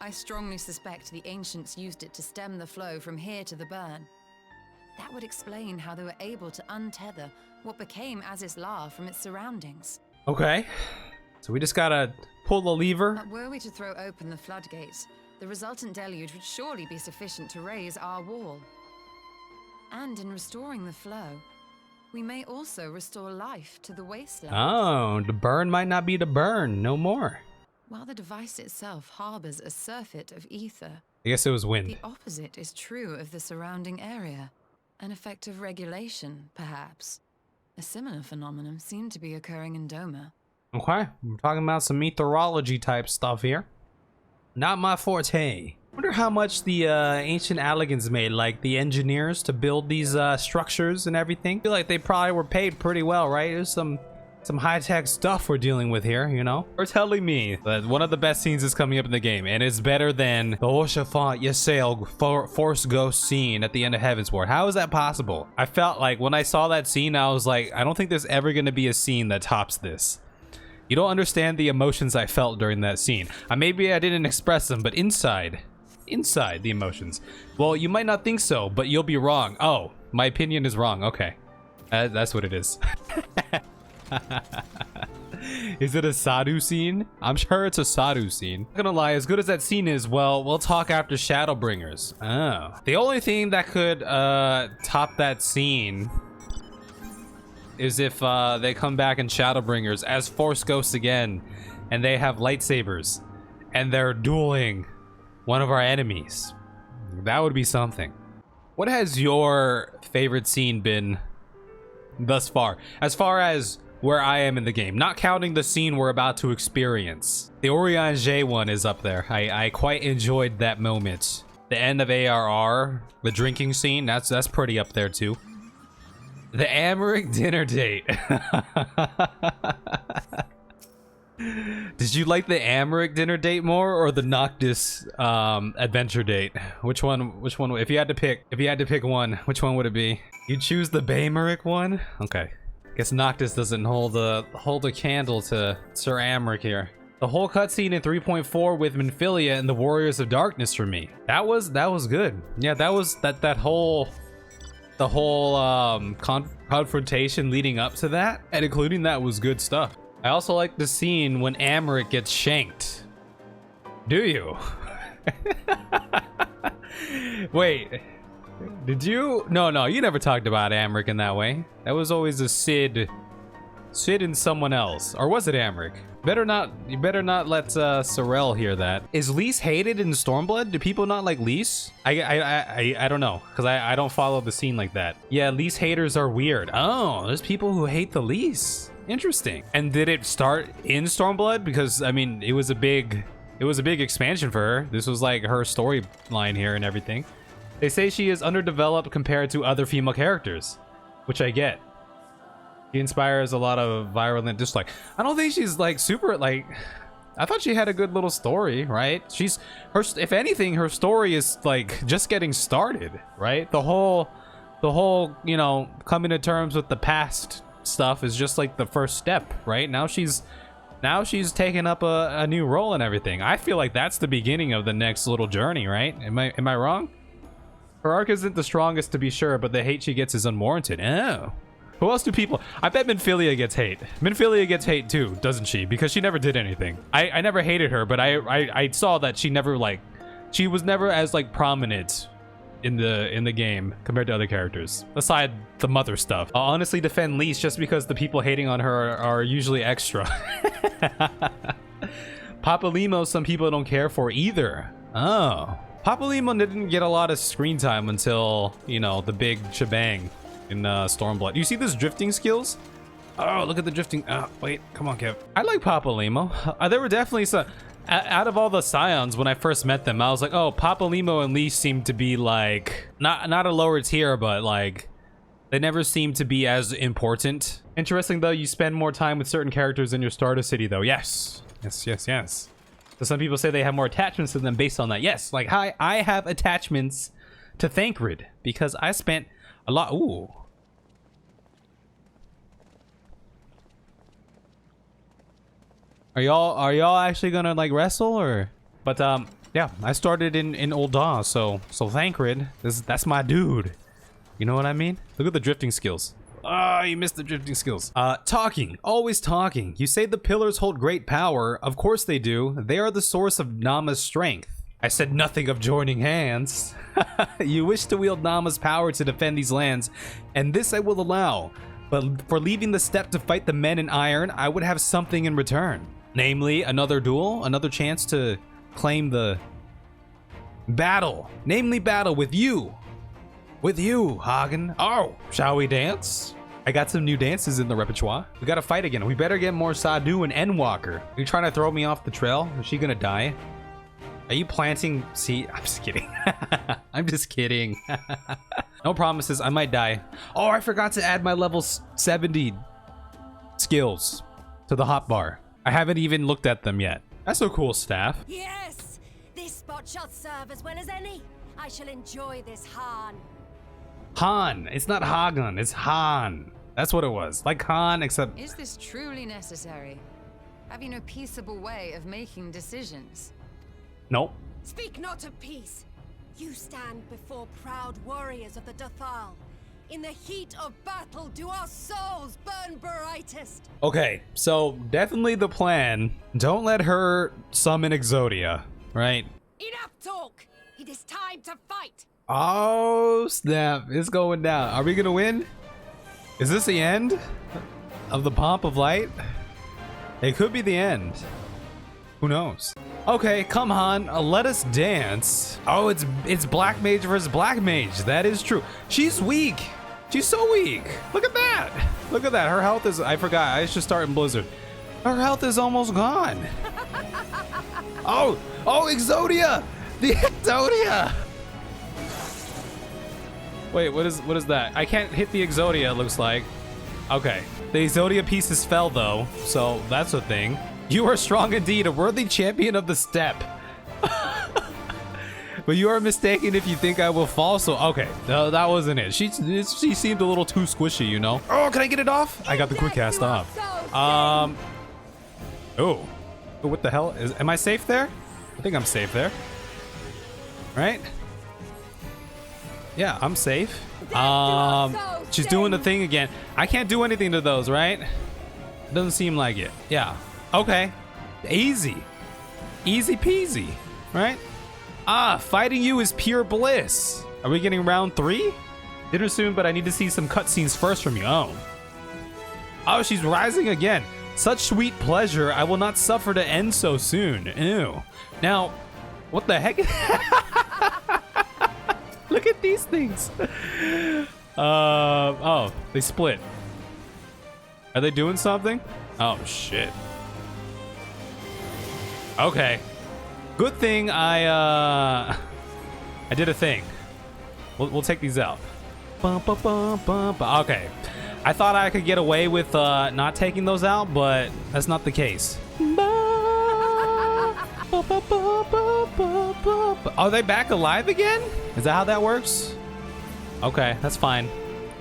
I strongly suspect the ancients used it to stem the flow from here to the burn. That would explain how they were able to untether what became Azizlar from its surroundings. Okay. So we just gotta pull the lever. But were we to throw open the floodgates, the resultant deluge would surely be sufficient to raise our wall. And in restoring the flow, we may also restore life to the wasteland. Oh, the burn might not be the burn no more. While the device itself harbors a surfeit of ether, I guess it was wind. the opposite is true of the surrounding area. An effect of regulation, perhaps. A similar phenomenon seemed to be occurring in Doma. Okay, we're talking about some meteorology type stuff here. Not my forte. Wonder how much the ancient Allegans made, like the engineers, to build these structures and everything. I feel like they probably were paid pretty well, right? There's some high-tech stuff we're dealing with here, you know? They're telling me that one of the best scenes is coming up in the game, and it's better than the Oshafont Yassail Force Ghost scene at the end of Heavensward. How is that possible? I felt like when I saw that scene, I was like, I don't think there's ever going to be a scene that tops this. You don't understand the emotions I felt during that scene. Maybe I didn't express them, but inside the emotions. Well, you might not think so, but you'll be wrong. Oh, my opinion is wrong. Okay. That's what it is. Is it a Sadu scene? I'm sure it's a Sadu scene. Not gonna lie, as good as that scene is, well, we'll talk after Shadowbringers. Oh. The only thing that could top that scene is if they come back in Shadowbringers as Force Ghosts again, and they have lightsabers, and they're dueling one of our enemies. That would be something. What has your favorite scene been thus far? As far as where I am in the game, not counting the scene we're about to experience. The Orion J one is up there. I quite enjoyed that moment. The end of ARR, the drinking scene, that's pretty up there too. The Amharic dinner date. Did you like the Amharic dinner date more or the Noctis adventure date? Which one, if you had to pick one, which one would it be? You'd choose the Baymaric one? Okay. Guess Noctis doesn't hold a candle to Sir Amharic here. The whole cutscene in 3.4 with Minfilia and the Warriors of Darkness for me. That was good. Yeah, that was the whole confrontation leading up to that, and including that was good stuff. I also like the scene when Amharic gets shanked. Do you? Wait. Did you? No, you never talked about Amharic in that way. That was always a Sid and someone else. Or was it Amharic? You better not let Sorrel hear that. Is Lys hated in Stormblood? Do people not like Lys? I don't know, because I don't follow the scene like that. Yeah, Lys haters are weird. Oh, there's people who hate the Lys. Interesting. And did it start in Stormblood? Because I mean, it was a big expansion for her. This was like her storyline here and everything. They say she is underdeveloped compared to other female characters, which I get. She inspires a lot of virulent dislike. I don't think she's like super like. I thought she had a good little story, right? If anything, her story is like just getting started, right? The whole, you know, coming to terms with the past stuff is just like the first step, right? Now she's taking up a new role and everything. I feel like that's the beginning of the next little journey, right? Am I wrong? Her arc isn't the strongest to be sure, but the hate she gets is unwarranted. Oh. Who else do people? I bet Minfilia gets hate. Minfilia gets hate too, doesn't she? Because she never did anything. I never hated her, but I saw that she never like, she was never as like prominent in the game compared to other characters. Aside the mother stuff. I'll honestly defend Lise just because the people hating on her are usually extra. Papa Limo, some people don't care for either. Oh. Papa Limo didn't get a lot of screen time until, you know, the big shebang in Stormblood. You see this drifting skills? Oh, look at the drifting. Wait, come on, Kev. I like Papa Limo. There were definitely some, out of all the Scions, when I first met them, I was like, oh, Papa Limo and Lise seem to be like, not a lower tier, but like, they never seem to be as important. Interesting though, you spend more time with certain characters in your starter city though. Yes. Yes. So some people say they have more attachments to them based on that. Yes, like I have attachments to Thancred because I spent a lot. Ooh. Are y'all actually gonna like wrestle or? But yeah, I started in Old Daw, so Thancred, that's my dude. You know what I mean? Look at the drifting skills. Ah, you missed the drifting skills. Talking. Always talking. You say the pillars hold great power. Of course they do. They are the source of Nama's strength. I said nothing of joining hands. You wish to wield Nama's power to defend these lands, and this I will allow. But for leaving the steppe to fight the men in iron, I would have something in return. Namely, another duel, another chance to claim the battle. Namely, battle with you. With you, Hagen. Oh, shall we dance? I got some new dances in the repertoire. We gotta fight again. We better get more Sadu and Endwalker. Are you trying to throw me off the trail? Is she gonna die? Are you planting seed? I'm just kidding. I'm just kidding. No promises. I might die. Oh, I forgot to add my level 70 skills to the hotbar. I haven't even looked at them yet. That's a cool staff. Yes, this spot shall serve as well as any. I shall enjoy this Han. Han. It's not Hagen. It's Han. That's what it was. Like Han, except... Is this truly necessary? Have you no peaceable way of making decisions? Nope. Speak not of peace. You stand before proud warriors of the Dathal. In the heat of battle, do our souls burn brightest. Okay, so definitely the plan. Don't let her summon Exodia, right? Enough talk. It is time to fight. Oh, snap. It's going down. Are we going to win? Is this the end of the Pomp of Light? It could be the end. Who knows? Okay, come on. Let us dance. Oh, it's Black Mage versus Black Mage. That is true. She's weak. She's so weak. Look at that. Look at that. Her health is... I forgot. I should start in Blizzard. Her health is almost gone. Oh, Exodia. The Exodia. Wait, what is that? I can't hit the Exodia, it looks like. Okay. The Exodia pieces fell, though, so that's a thing. You are strong indeed, a worthy champion of the steppe. But you are mistaken if you think I will fall, so... Okay, no, that wasn't it. She seemed a little too squishy, you know? Oh, can I get it off? I got the quick cast off. Oh, what the hell? Am I safe there? I think I'm safe there. Right? Yeah, I'm safe. She's doing the thing again. I can't do anything to those, right? Doesn't seem like it. Yeah. Okay. Easy. Easy peasy, right? Fighting you is pure bliss. Are we getting round 3? Dinner soon, but I need to see some cutscenes first from you. Oh, she's rising again. Such sweet pleasure. I will not suffer to end so soon. Ew. Now, what the heck? Look at these things. Oh, they split. Are they doing something? Oh, shit. Okay. Good thing I did a thing. We'll take these out. Okay. I thought I could get away with not taking those out, but that's not the case. Are they back alive again? Is that how that works? Okay, that's fine.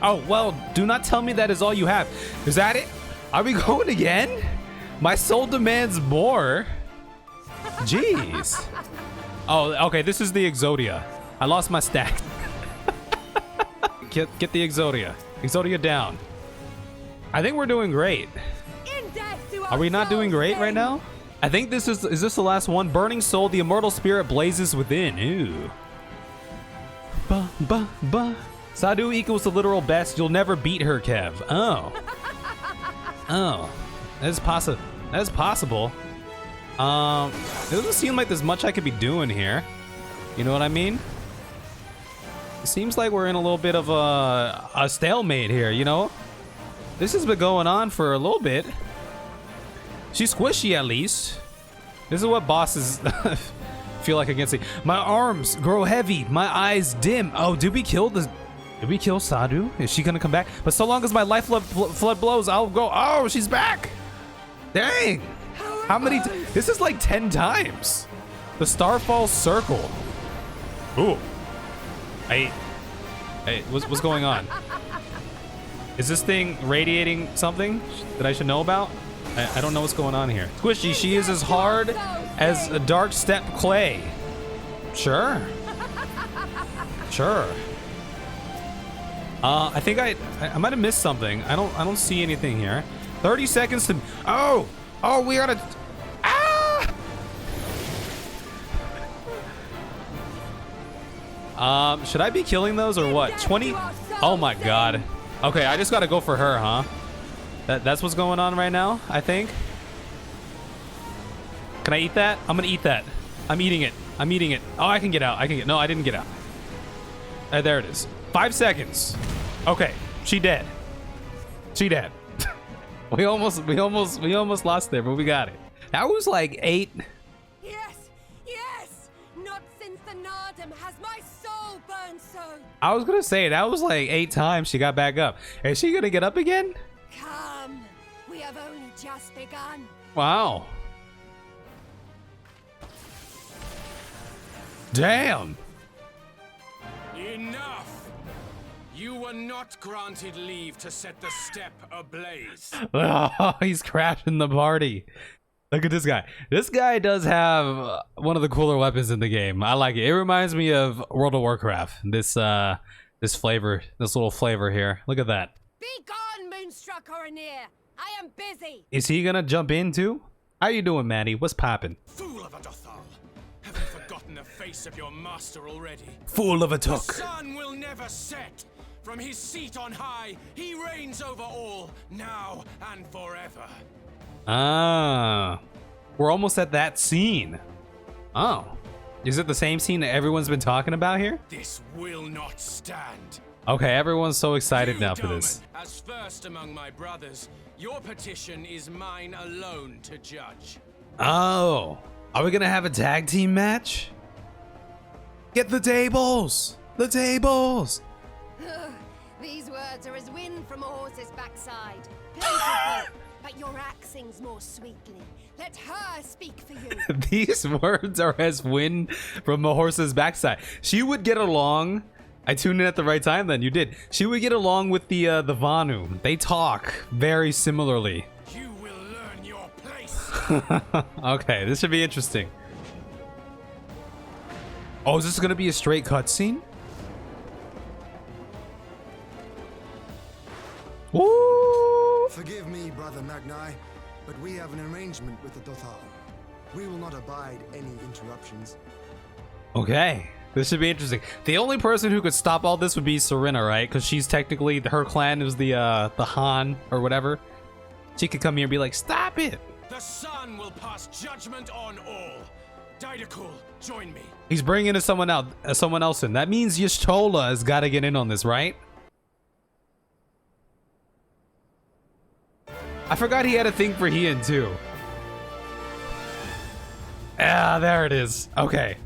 Oh, well, do not tell me that is all you have. Is that it? Are we going again? My soul demands more. Jeez. Oh, okay, this is the Exodia. I lost my stack. Get the Exodia. Exodia down. I think we're doing great. Are we not doing great right now? I think this is this the last one? Burning Soul, the immortal spirit blazes within. Ooh. Ba, ba, ba. Sadu equals the literal best. You'll never beat her, Kev. Oh. Oh. That's possible. That's possible. It doesn't seem like there's much I could be doing here. You know what I mean? It seems like we're in a little bit of a stalemate here, you know? This has been going on for a little bit. She's squishy at least. This is what bosses feel like against me. My arms grow heavy. My eyes dim. Oh, did we kill Sadu? Is she gonna come back? But so long as my life flood blows, I'll go. Oh, she's back. Dang. How many? This is like 10 times. The Starfall Circle. Ooh. Hey, what's going on? Is this thing radiating something that I should know about? I don't know what's going on here. Squishy, she is as hard as a dark steppe clay. Sure. Sure. I think I might have missed something. I don't see anything here. 30 seconds to. Oh, we gotta. Should I be killing those or what? 20? Oh my god. Okay, I just gotta go for her, huh? That's what's going on right now, I think. Can I eat that? I'm gonna eat that. I'm eating it. I'm eating it. Oh, I can get out. No, I didn't get out. There it is. 5 seconds. Okay, she dead. She dead. we almost lost there, but we got it. That was like 8. Yes. Not since the Nardum has my soul burned so. I was gonna say that was like 8 times she got back up. Is she gonna get up again? Come, we have only just begun. Wow. Damn. Enough! You were not granted leave to set the steppe ablaze. Oh, he's crashing the party. Look at this guy. This guy does have one of the cooler weapons in the game. I like it. It reminds me of World of Warcraft. This flavor, this little flavor here. Look at that. Be gone, Moonstruck Oranir. I am busy. Is he gonna jump in too? How you doing, Maddie? What's poppin'? Fool of a Dothal. Haven't forgotten the face of your master already. Fool of a The took. sun will never set. From his seat on high, he reigns over all, now and forever. Ah, we're almost at that scene. Oh, is it the same scene that everyone's been talking about here? This will not stand. Okay, everyone's so excited You, now for Doma, this. As first among my brothers, your petition is mine alone to judge. Oh, are we gonna have a tag team match? Get the tables! The tables! These words are as wind from a horse's backside. Plentiful, but your axe sings more sweetly. Let her speak for you. These words are as wind from a horse's backside. She would get along. I tuned in at the right time then, you did. She would get along with the Vanu. They talk very similarly. You will learn your place. Okay, this should be interesting. Oh, is this gonna be a straight cutscene? Woo! Forgive me, Brother Magnai, but we have an arrangement with the Dothal. We will not abide any interruptions. Okay, this should be interesting. The only person who could stop all this would be Serena, right? Because she's technically, her clan is the Han or whatever. She could come here and be like, stop it! The sun will pass judgment on all. Didakul, join me. He's bringing in someone else in. That means Y'shtola has got to get in on this, right? I forgot he had a thing for Heian too. Ah, there it is. Okay.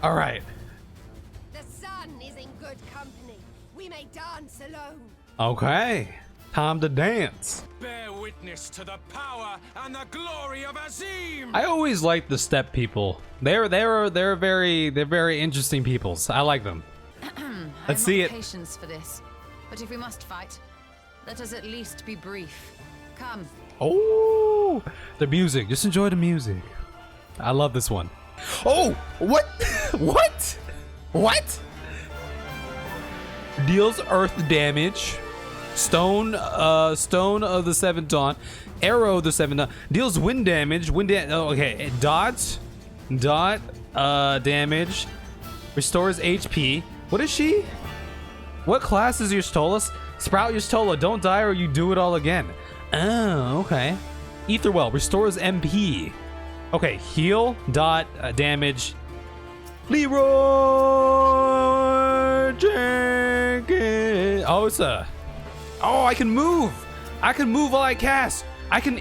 All right. The sun is in good company. We may dance alone. Okay. Time to dance. Bear witness to the power and the glory of Azim. I always liked the steppe people. They're very interesting peoples. I like them. Let's see it. Patience for this, but if we must fight, let us at least be brief. Come. Oh, the music. Just enjoy the music. I love this one. Oh, what? What? Deals earth damage. Stone of the Seventh Dawn. Arrow of the Seventh Dawn. Deals wind damage. Oh, okay. Dot damage. Restores HP. What is she? What class is your Stola? Sprout your Stola. Don't die or you do it all again. Oh, okay. Etherwell. Restores MP. Okay. Heal. Dot damage. Leroy Jenkins. Oh, it's a... Oh, I can move. I can move while I cast. I can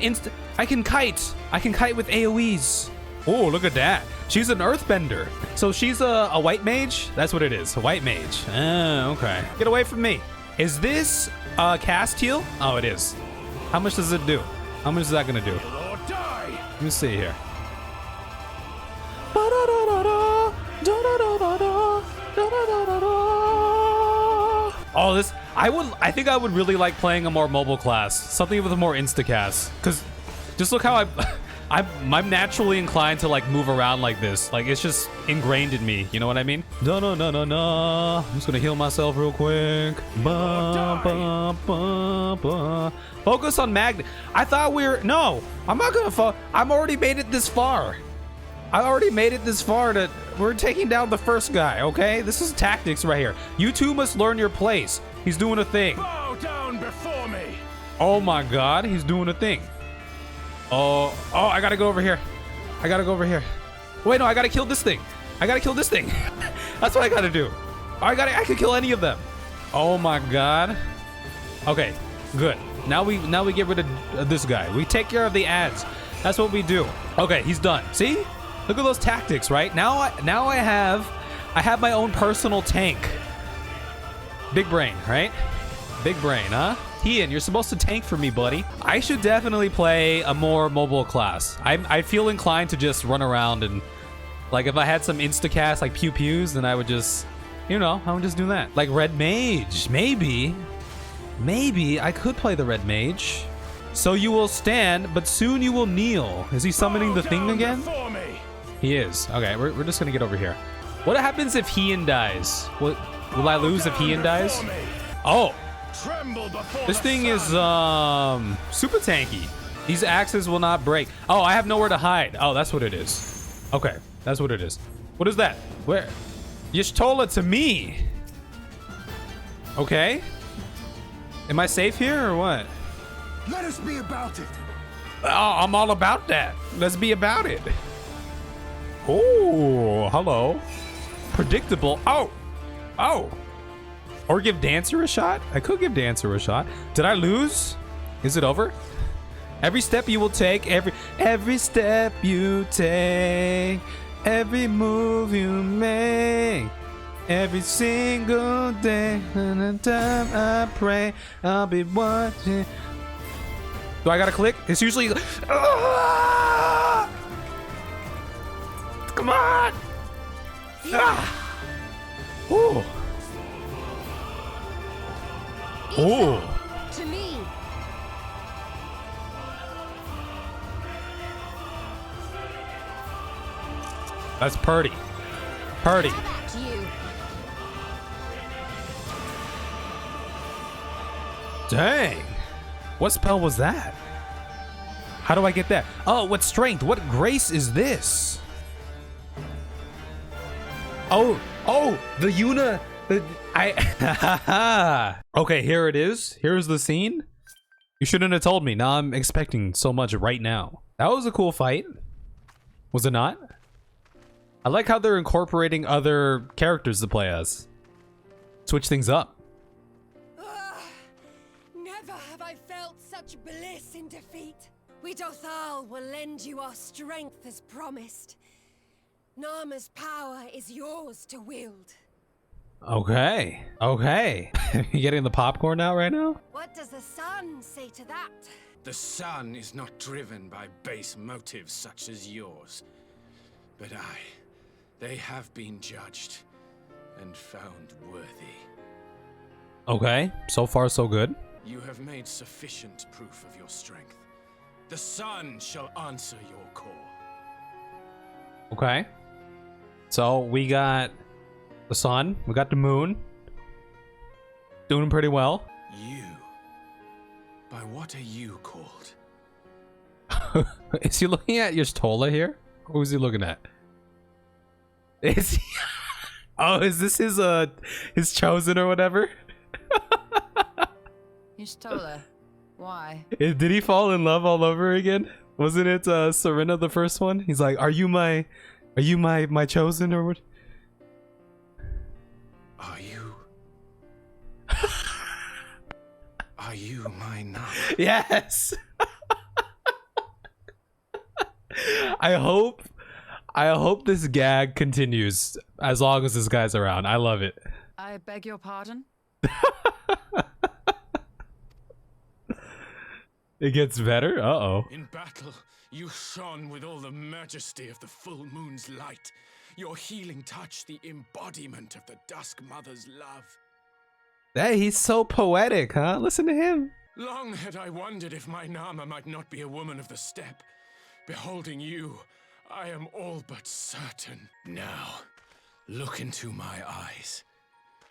kite. I can kite with AoEs. Oh, look at that. She's an earthbender. So she's a white mage? That's what it is. A white mage. Oh, okay. Get away from me. Is this cast heal? Oh, it is. How much does it do? How much is that gonna do? Let me see here. Oh, this... I think I would really like playing a more mobile class. Something with a more insta-cast. Because just look how I'm naturally inclined to like move around like this. Like it's just ingrained in me. You know what I mean? No. I'm just gonna heal myself real quick. Focus on Magnai. I thought we were... No, I'm not gonna I'm already made it this far. I already made it this far to... We're taking down the first guy, okay? This is tactics right here. You two must learn your place. He's doing a thing. Bow down before me. Oh my god, he's doing a thing. Oh, I gotta go over here. Wait, no, I gotta kill this thing. That's what I gotta do. I can kill any of them. Oh my god. Okay, good. Now we get rid of this guy. We take care of the ads. That's what we do. Okay, he's done. See? Look at those tactics, right? Now I have my own personal tank. Big brain, right? Big brain, huh? Ian, you're supposed to tank for me, buddy. I should definitely play a more mobile class. I feel inclined to just run around and, like, if I had some insta-cast, like pew-pews, then I would just, you know, I would just do that. Like Red Mage, maybe I could play the Red Mage. So you will stand, but soon you will kneel. Is he summoning the thing again? He is. Okay, we're just gonna get over here. What happens if Ian dies? Will I lose if Ian dies? Oh, this thing is super tanky. These axes will not break. Oh, I have nowhere to hide. Oh, that's what it is. Okay, that's what it is. What is that? Where? Y'shtola to me. Okay. Am I safe here or what? Let us be about it. Oh, I'm all about that. Let's be about it. Oh, hello. Predictable. Oh. Or give Dancer a shot? I could give Dancer a shot. Did I lose? Is it over? Every step you will take, every step you take, every move you make, every single day, and the time I pray, I'll be watching. Do I gotta click? It's usually... Ah! Come on! Ah! Ooh. Ooh. To me. That's Purdy. Purdy. You. Dang. What spell was that? How do I get that? Oh, what strength? What grace is this? Oh, the Yuna. Okay, here it is. Here's the scene. You shouldn't have told me. Now I'm expecting so much right now. That was a cool fight. Was it not? I like how they're incorporating other characters to play as. Switch things up. Never have I felt such bliss in defeat. We Dothal will lend you our strength as promised. Nama's power is yours to wield. Okay. You getting the popcorn out right now? What does the sun say to that? The sun is not driven by base motives such as yours. But they have been judged and found worthy. Okay, so far so good. You have made sufficient proof of your strength. The sun shall answer your call. Okay. So we got the sun, we got the moon. Doing pretty well. You By what are you called? Is he looking at your Stola here? Who is he looking at? Is he? Oh, is this his chosen or whatever? Y'shtola. Why? Did he fall in love all over again? Wasn't it Serena the first one? He's like, are you my chosen or what? Are you? Are you my Nama? Yes. I hope this gag continues as long as this guy's around. I love it. I beg your pardon? It gets better? Uh-oh. In battle, you shone with all the majesty of the full moon's light. Your healing touch, the embodiment of the Dusk Mother's love. Hey, he's so poetic, huh? Listen to him. Long had I wondered if my Nama might not be a woman of the steppe. Beholding you, I am all but certain. Now, look into my eyes.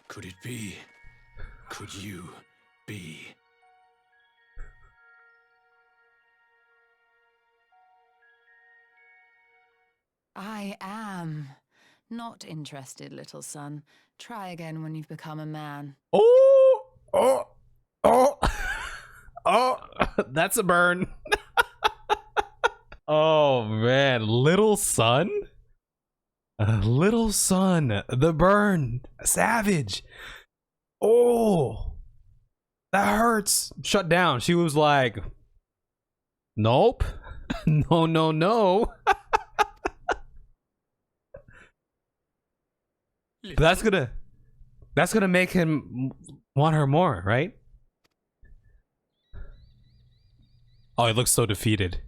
Could it be? Could you be? I am not interested, little son. Try again when you've become a man. Oh, that's a burn. Oh man, little son? Little son, the burn, savage. Oh, that hurts. Shut down. She was like, nope. No, no, no. But that's gonna make him want her more, right? Oh, he looks so defeated.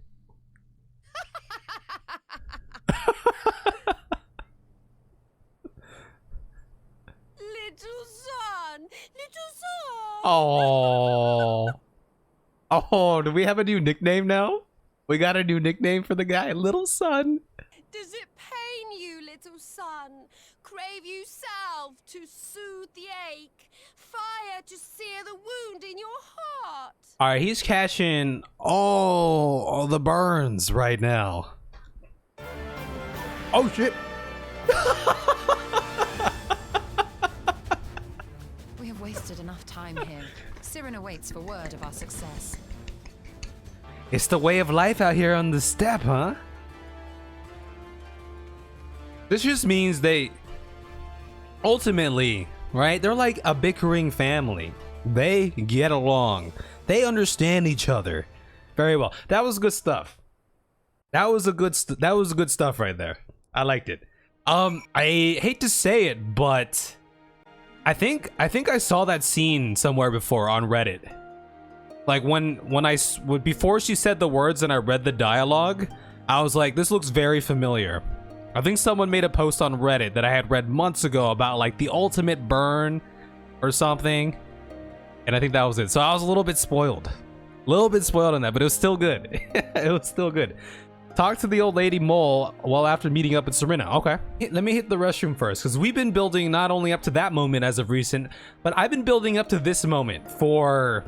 Little son. Oh, do we have a new nickname now? We got a new nickname for the guy, little son. Does it pain you, little son? Crave you salve to soothe the ache, fire to sear the wound in your heart? All right, he's catching all the burns right now. Oh shit. We have wasted enough time here. Siren awaits for word of our success. It's the way of life out here on the steppe, huh? This just means they ultimately, right? They're like a bickering family. They get along. They understand each other very well. That was good stuff. That was good stuff right there. I liked it. I hate to say it, but I think I saw that scene somewhere before on Reddit. Like before she said the words and I read the dialogue, I was like, this looks very familiar. I think someone made a post on Reddit that I had read months ago about like the ultimate burn or something. And I think that was it. So I was a little bit spoiled. On that, but it was still good. It was still good. Talk to the old lady mole while after meeting up with Serena. Okay. Let me hit the restroom first, because we've been building not only up to that moment as of recent, but I've been building up to this moment for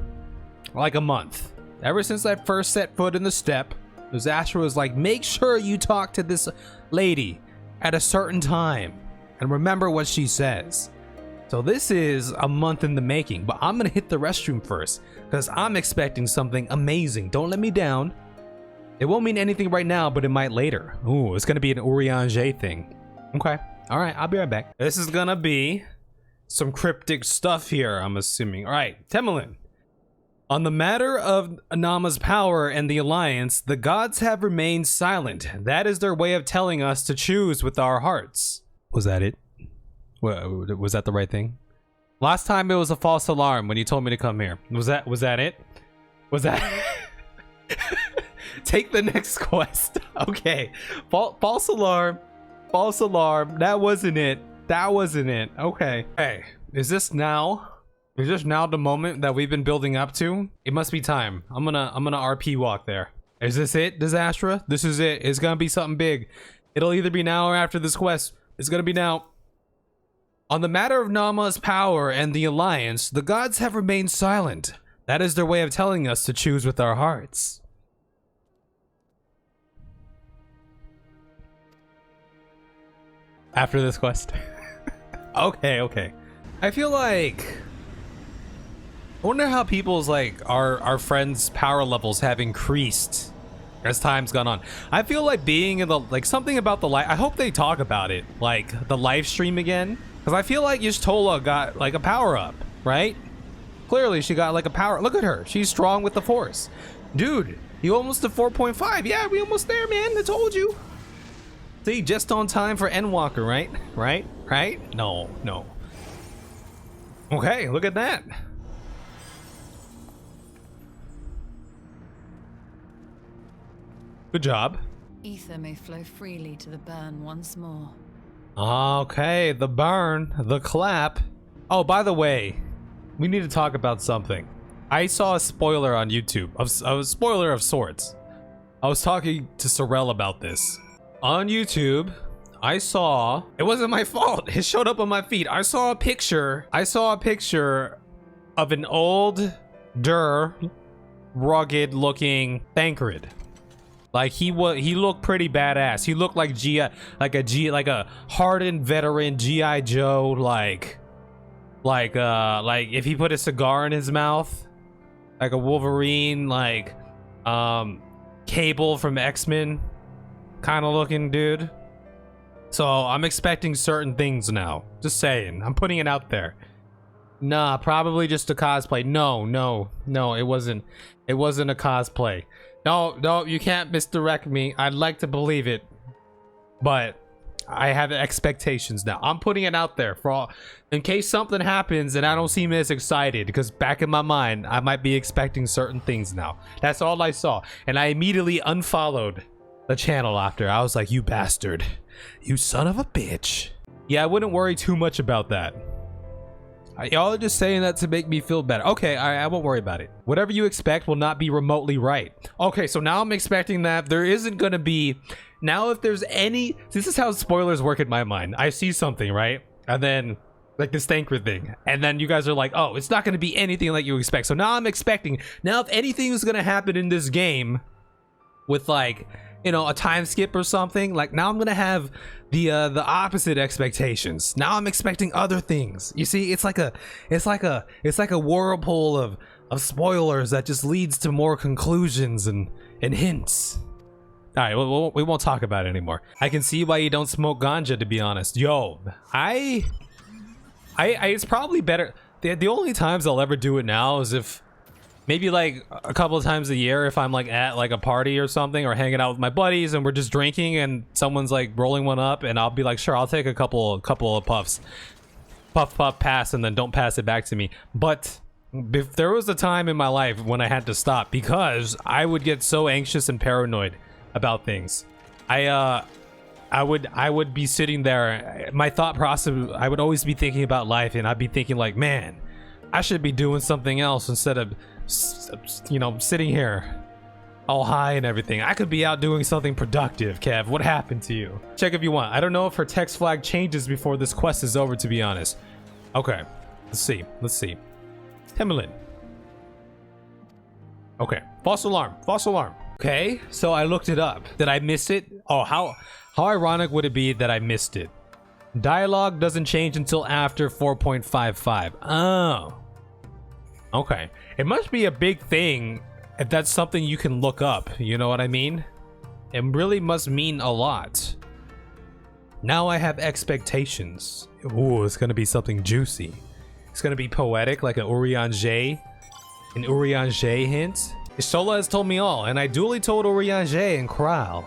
like a month. Ever since I first set foot in the steppe, Zastra was like, make sure you talk to this lady at a certain time and remember what she says. So this is a month in the making, but I'm gonna hit the restroom first because I'm expecting something amazing. Don't let me down. It won't mean anything right now, but it might later. Ooh, it's gonna be an Urianger thing. Okay, all right, I'll be right back. This is gonna be some cryptic stuff here, I'm assuming. All right, Temelin. On the matter of Nama's power and the Alliance, the gods have remained silent. That is their way of telling us to choose with our hearts. Was that it? Was that the right thing? Last time it was a false alarm when you told me to come here. Was that it? Was that Take the next quest. Okay. False alarm. False alarm. That wasn't it. That wasn't it. Okay. Hey, is this now the moment that we've been building up to? It must be time. I'm gonna RP walk there. Is this it, Disastra? This is it. It's gonna be something big. It'll either be now or after this quest. It's gonna be now. On the matter of Nama's power and the Alliance, the gods have remained silent. That is their way of telling us to choose with our hearts. After this quest. Okay. I feel like... I wonder how people's, like, our friends' power levels have increased as time's gone on. I feel like being in the, like, something about the life... I hope they talk about it, like, the live stream again. Because I feel like Y'shtola got, like, a power-up, right? Clearly, she got, like, a power... Look at her. She's strong with the Force. Dude, you almost to 4.5. Yeah, we almost there, man. I told you. See, just on time for Endwalker, right? Right? No. Okay, look at that. Good job. Ether may flow freely to the burn once more. Okay, the burn, the clap. Oh, by the way, we need to talk about something. I saw a spoiler on YouTube, a spoiler of sorts. I was talking to Sorrel about this. On YouTube, I saw, it wasn't my fault, it showed up on my feed. I saw a picture of an older, rugged looking Thancred. Like he looked pretty badass. He looked like a hardened veteran GI Joe, like if he put a cigar in his mouth, like a Wolverine, like Cable from X-Men kind of looking dude. So I'm expecting certain things now. Just saying. I'm putting it out there. Nah, probably just a cosplay. No, it wasn't a cosplay. No, you can't misdirect me. I'd like to believe it, but I have expectations now. I'm putting it out there for all, in case something happens and I don't seem as excited, because back in my mind, I might be expecting certain things now. That's all I saw, and I immediately unfollowed the channel after. I was like, you bastard, you son of a bitch. Yeah, I wouldn't worry too much about that. Y'all are just saying that to make me feel better. Okay, I won't worry about it. Whatever you expect will not be remotely right. Okay, so now I'm expecting that there isn't gonna be... Now if there's any... This is how spoilers work in my mind. I see something, right? And then, like this Thancred thing. And then you guys are like, oh, it's not gonna be anything like you expect. So now I'm expecting... Now if anything is gonna happen in this game with like, you know, a time skip or something, like now I'm gonna have the opposite expectations. Now I'm expecting other things. You see, it's like a whirlpool of spoilers that just leads to more conclusions and hints. All right, we won't talk about it anymore. I can see why you don't smoke ganja, to be honest. Yo, I it's probably better. The only times I'll ever do it now is if maybe like a couple of times a year, if I'm like at like a party or something, or hanging out with my buddies and we're just drinking and someone's like rolling one up, and I'll be like, sure, I'll take a couple of puffs. Puff, pass, and then don't pass it back to me. But if there was a time in my life when I had to stop because I would get so anxious and paranoid about things. I would be sitting there, my thought process, I would always be thinking about life, and I'd be thinking like, man, I should be doing something else instead of, you know, sitting here all high and everything. I could be out doing something productive. Kev, what happened to you? Check if you want. I don't know if her text flag changes before this quest is over, to be honest. Okay, let's see. Timberland. Okay, false alarm. Okay, so I looked it up. Did I miss it? Oh, how ironic would it be that I missed it? Dialogue doesn't change until after 4.55. Oh. Okay. It must be a big thing if that's something you can look up. You know what I mean? It really must mean a lot. Now I have expectations. Ooh, it's gonna be something juicy. It's gonna be poetic, like an Urianger hint. Y'shtola has told me all, and I duly told Urianger and Kral.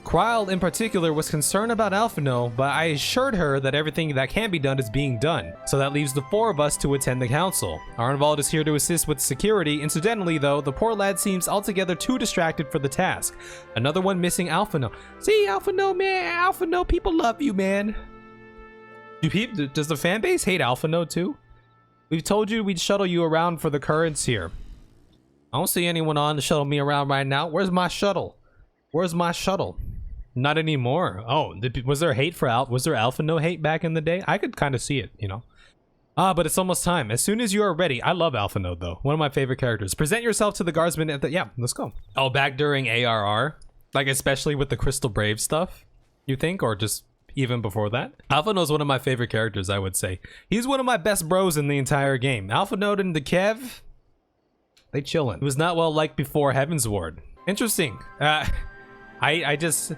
Kral in particular was concerned about Alphino, but I assured her that everything that can be done is being done. So that leaves the four of us to attend the council. Arnvald is here to assist with security. Incidentally though, the poor lad seems altogether too distracted for the task. Another one missing Alphino. See, Alphino, man, Alphino, people love you, man. Does the fan base hate Alphino too? We've told you we'd shuttle you around for the currents here. I don't see anyone on to shuttle me around right now. Where's my shuttle? Not anymore. Oh, was there hate for was there Alphino hate back in the day? I could kind of see it, you know. Ah, but it's almost time. As soon as you are ready. I love Alpha Node, though. One of my favorite characters. Present yourself to the guardsmen at the... Yeah, let's go. Oh, back during ARR? Like, especially with the Crystal Brave stuff, you think? Or just even before that? Alpha Node's one of my favorite characters, I would say. He's one of my best bros in the entire game. Alpha Node and the Kev, they chillin'. It was not well liked before Heavensward. Interesting. I just...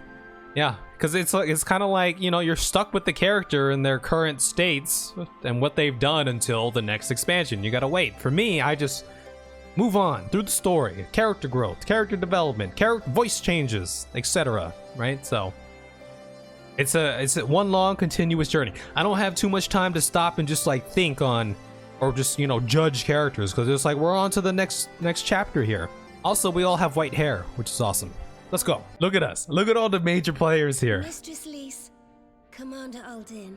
Yeah, because it's kind of like, you know, you're stuck with the character in their current states and what they've done until the next expansion. You gotta wait. For me, I just move on through the story, character growth, character development, voice changes, etc. Right? So it's a one long continuous journey. I don't have too much time to stop and just like think on or just, you know, judge characters, because it's like we're on to the next chapter here. Also, we all have white hair, which is awesome. Let's go. Look at us. Look at all the major players here. Mistress Lys, Commander Aldin,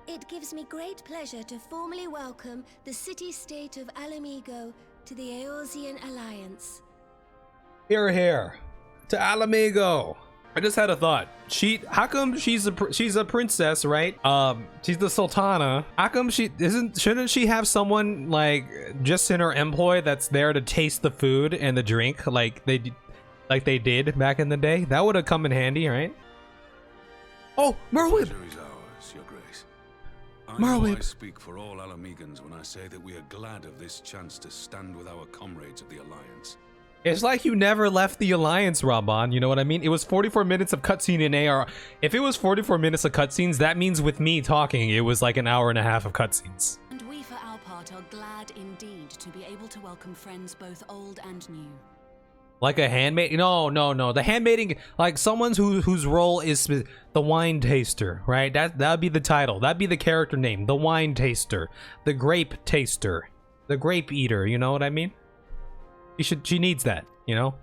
it gives me great pleasure to formally welcome the city-state of Alamigo to the Eorzean Alliance. Here. To Alamigo. I just had a thought. How come she's a princess, right? She's the Sultana. How come shouldn't she have someone like just in her employ that's there to taste the food and the drink like they did back in the day? That would have come in handy, right? Oh, Merwin! Pleasure is ours, Your Grace. Merwin! I speak for all Alamegans when I say that we are glad of this chance to stand with our comrades of the Alliance. It's like you never left the Alliance, Raban, you know what I mean? It was 44 minutes of cutscene in AR. If it was 44 minutes of cutscenes, that means with me talking, it was like an hour and a half of cutscenes. And we for our part are glad indeed to be able to welcome friends both old and new. Like a handmaid? No. The handmaiding, like someone whose role is the wine taster, right? That'd be the title. That'd be the character name. The wine taster, the grape taster, the grape eater. You know what I mean? She needs that. You know.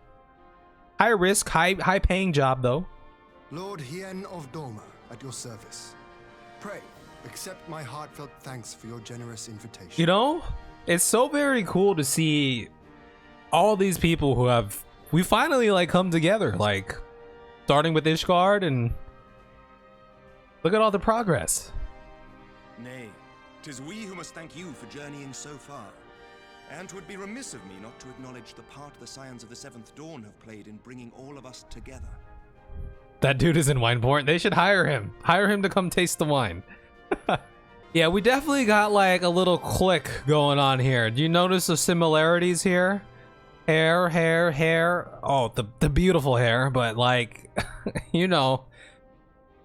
High risk, high paying job though. Lord Hien of Doma, at your service. Pray accept my heartfelt thanks for your generous invitation. You know, it's so very cool to see all these people who we finally like come together, like starting with Ishgard, and look at all the progress. Nay, 'tis we who must thank you for journeying so far. And 'twould be remiss of me not to acknowledge the part the Scions of the Seventh Dawn have played in bringing all of us together. That dude is in Wineport. They should hire him. Hire him to come taste the wine. Yeah, we definitely got like a little click going on here. Do you notice the similarities here? Hair. Oh, the beautiful hair, but like, you know,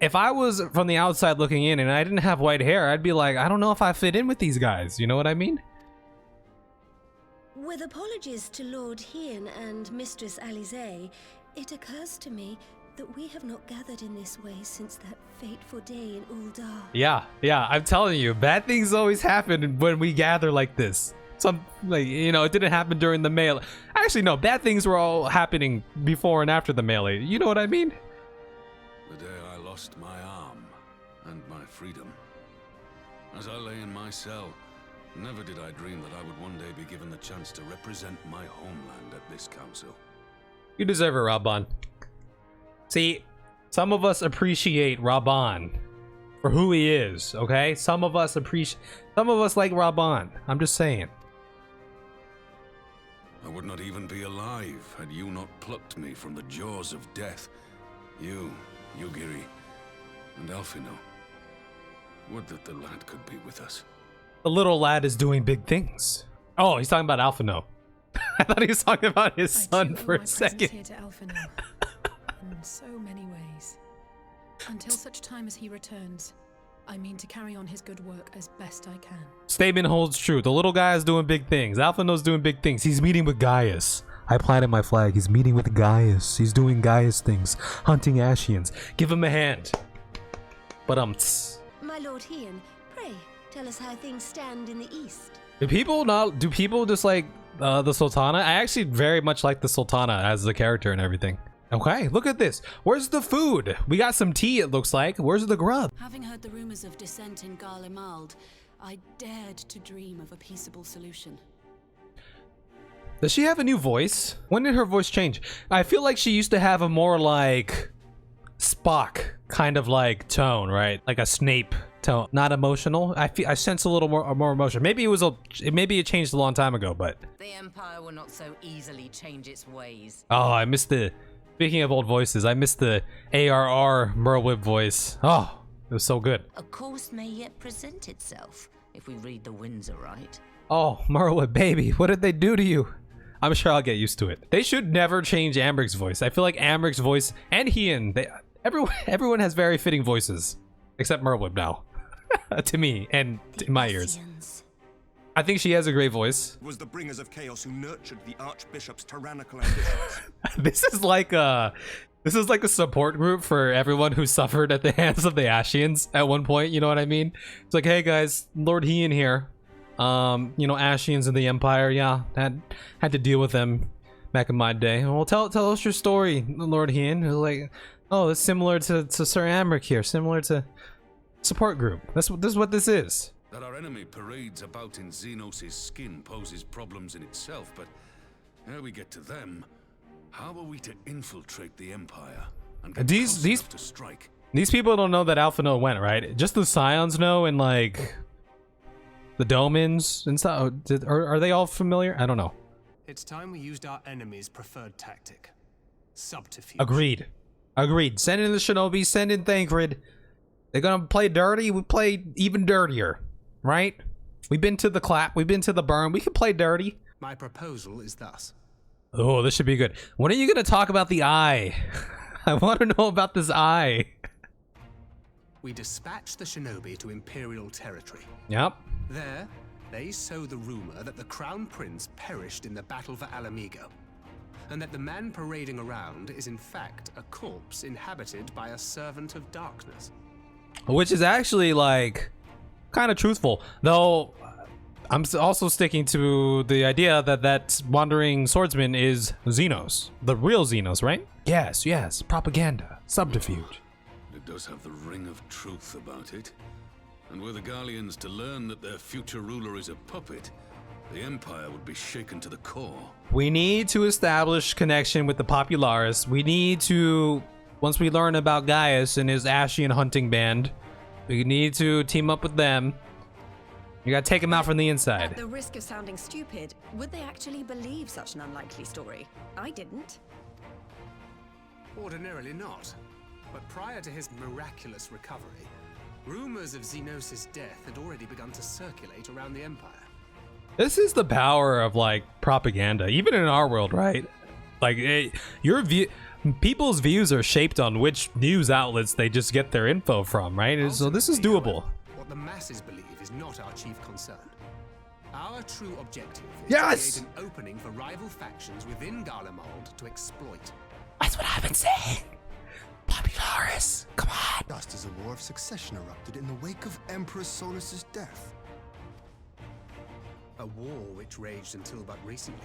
if I was from the outside looking in and I didn't have white hair, I'd be like, I don't know if I fit in with these guys. You know what I mean? With apologies to Lord Hien and Mistress Alize, it occurs to me that we have not gathered in this way since that fateful day in Uldar. Yeah, I'm telling you, bad things always happen when we gather like this. Like, you know, it didn't happen during the melee. Actually, no, bad things were all happening before and after the melee. You know what I mean? The day I lost my arm and my freedom. As I lay in my cell, never did I dream that I would one day be given the chance to represent my homeland at this council. You deserve it, Raban. See, some of us appreciate Raban for who he is, okay? Some of us like Raban. I'm just saying. I would not even be alive had you not plucked me from the jaws of death. You, Yugiri, and Alphino. Would that the lad could be with us. The little lad is doing big things. Oh, he's talking about Alphino. I thought he was talking about his son for a second. Here to Alphino in so many ways. Until such time as he returns, I mean to carry on his good work as best I can. Statement holds true. The little guy is doing big things. Alphino's doing big things. He's meeting with Gaius. I planted my flag. He's meeting with Gaius. He's doing Gaius things. Hunting Ascians. Give him a hand. But My Lord Hien, pray tell us how things stand in the east. Do people just like the Sultana? I actually very much like the Sultana as the character and everything. Okay, look at this. Where's the food? We got some tea, it looks like. Where's the grub? Having heard the rumors of dissent in Garlemald, I dared to dream of a peaceable solution. Does she have a new voice? When did her voice change? I feel like she used to have a more like Spock kind of like tone, right? Like a Snape tone, not emotional. I sense a little more emotion. Maybe it changed a long time ago, but The Empire will not so easily change its ways. oh, I missed the. Speaking of old voices, I missed the ARR Merlwyb voice. Oh, it was so good. A course may yet present itself if we read the winds aright. Oh, Merlwyb, baby, what did they do to you? I'm sure I'll get used to it. They should never change Ambric's voice. I feel like Ambric's voice and Hian, everyone has very fitting voices, except Merlwyb now, to me and in my ears. I think she has a great voice. Was the bringers of chaos who nurtured the Archbishop's tyrannical ambitions. This is like a support group for everyone who suffered at the hands of the Ascians at one point. You know what I mean? It's like, hey guys, Lord Hian here. You know, Ascians in the Empire. Yeah, had to deal with them back in my day. Well, tell us your story, Lord Hian. Like, oh, it's similar to Sir Amric here. Similar to support group. This is what this is. That our enemy parades about in Xenos' skin poses problems in itself, but ere we get to them, how are we to infiltrate the Empire and get close enough to strike? These people don't know that Alpha No went, right? Just the Scions know, and like the Domans and stuff. Are they all familiar? I don't know. It's time we used our enemy's preferred tactic. Subterfuge. Agreed. Send in the Shinobi, send in Thancred. They're gonna play dirty, we play even dirtier. Right? We've been to the clap, we've been to the burn, we can play dirty. My proposal is thus. Oh, this should be good. When are you gonna talk about the eye? I want to know about this eye. We dispatch the Shinobi to Imperial territory. Yep. There, they sow the rumor that the Crown Prince perished in the battle for Alamigo, and that the man parading around is in fact a corpse inhabited by a servant of darkness. Which is actually like kind of truthful, though. I'm also sticking to the idea that wandering swordsman is Xenos, the real Xenos, right? Yes, propaganda, subterfuge. It does have the ring of truth about it. And were the Garleans to learn that their future ruler is a puppet, the Empire would be shaken to the core. We need to establish connection with the Popularis. We need to, once we learn about Gaius and his Ascian hunting band, we need to team up with them. You gotta take him out from the inside. At the risk of sounding stupid, would they actually believe such an unlikely story? I didn't. Ordinarily not. But prior to his miraculous recovery, rumors of Xenos' death had already begun to circulate around the Empire. This is the power of like propaganda, even in our world, right? Like people's views are shaped on which news outlets they just get their info from, right? So this is doable. What the masses believe is not our chief concern. Our true objective is to create an opening for rival factions within Garlemald to exploit. That's what I've been saying. Popularis, come on. Just as a war of succession erupted in the wake of Emperor Solus's death. A war which raged until but recently,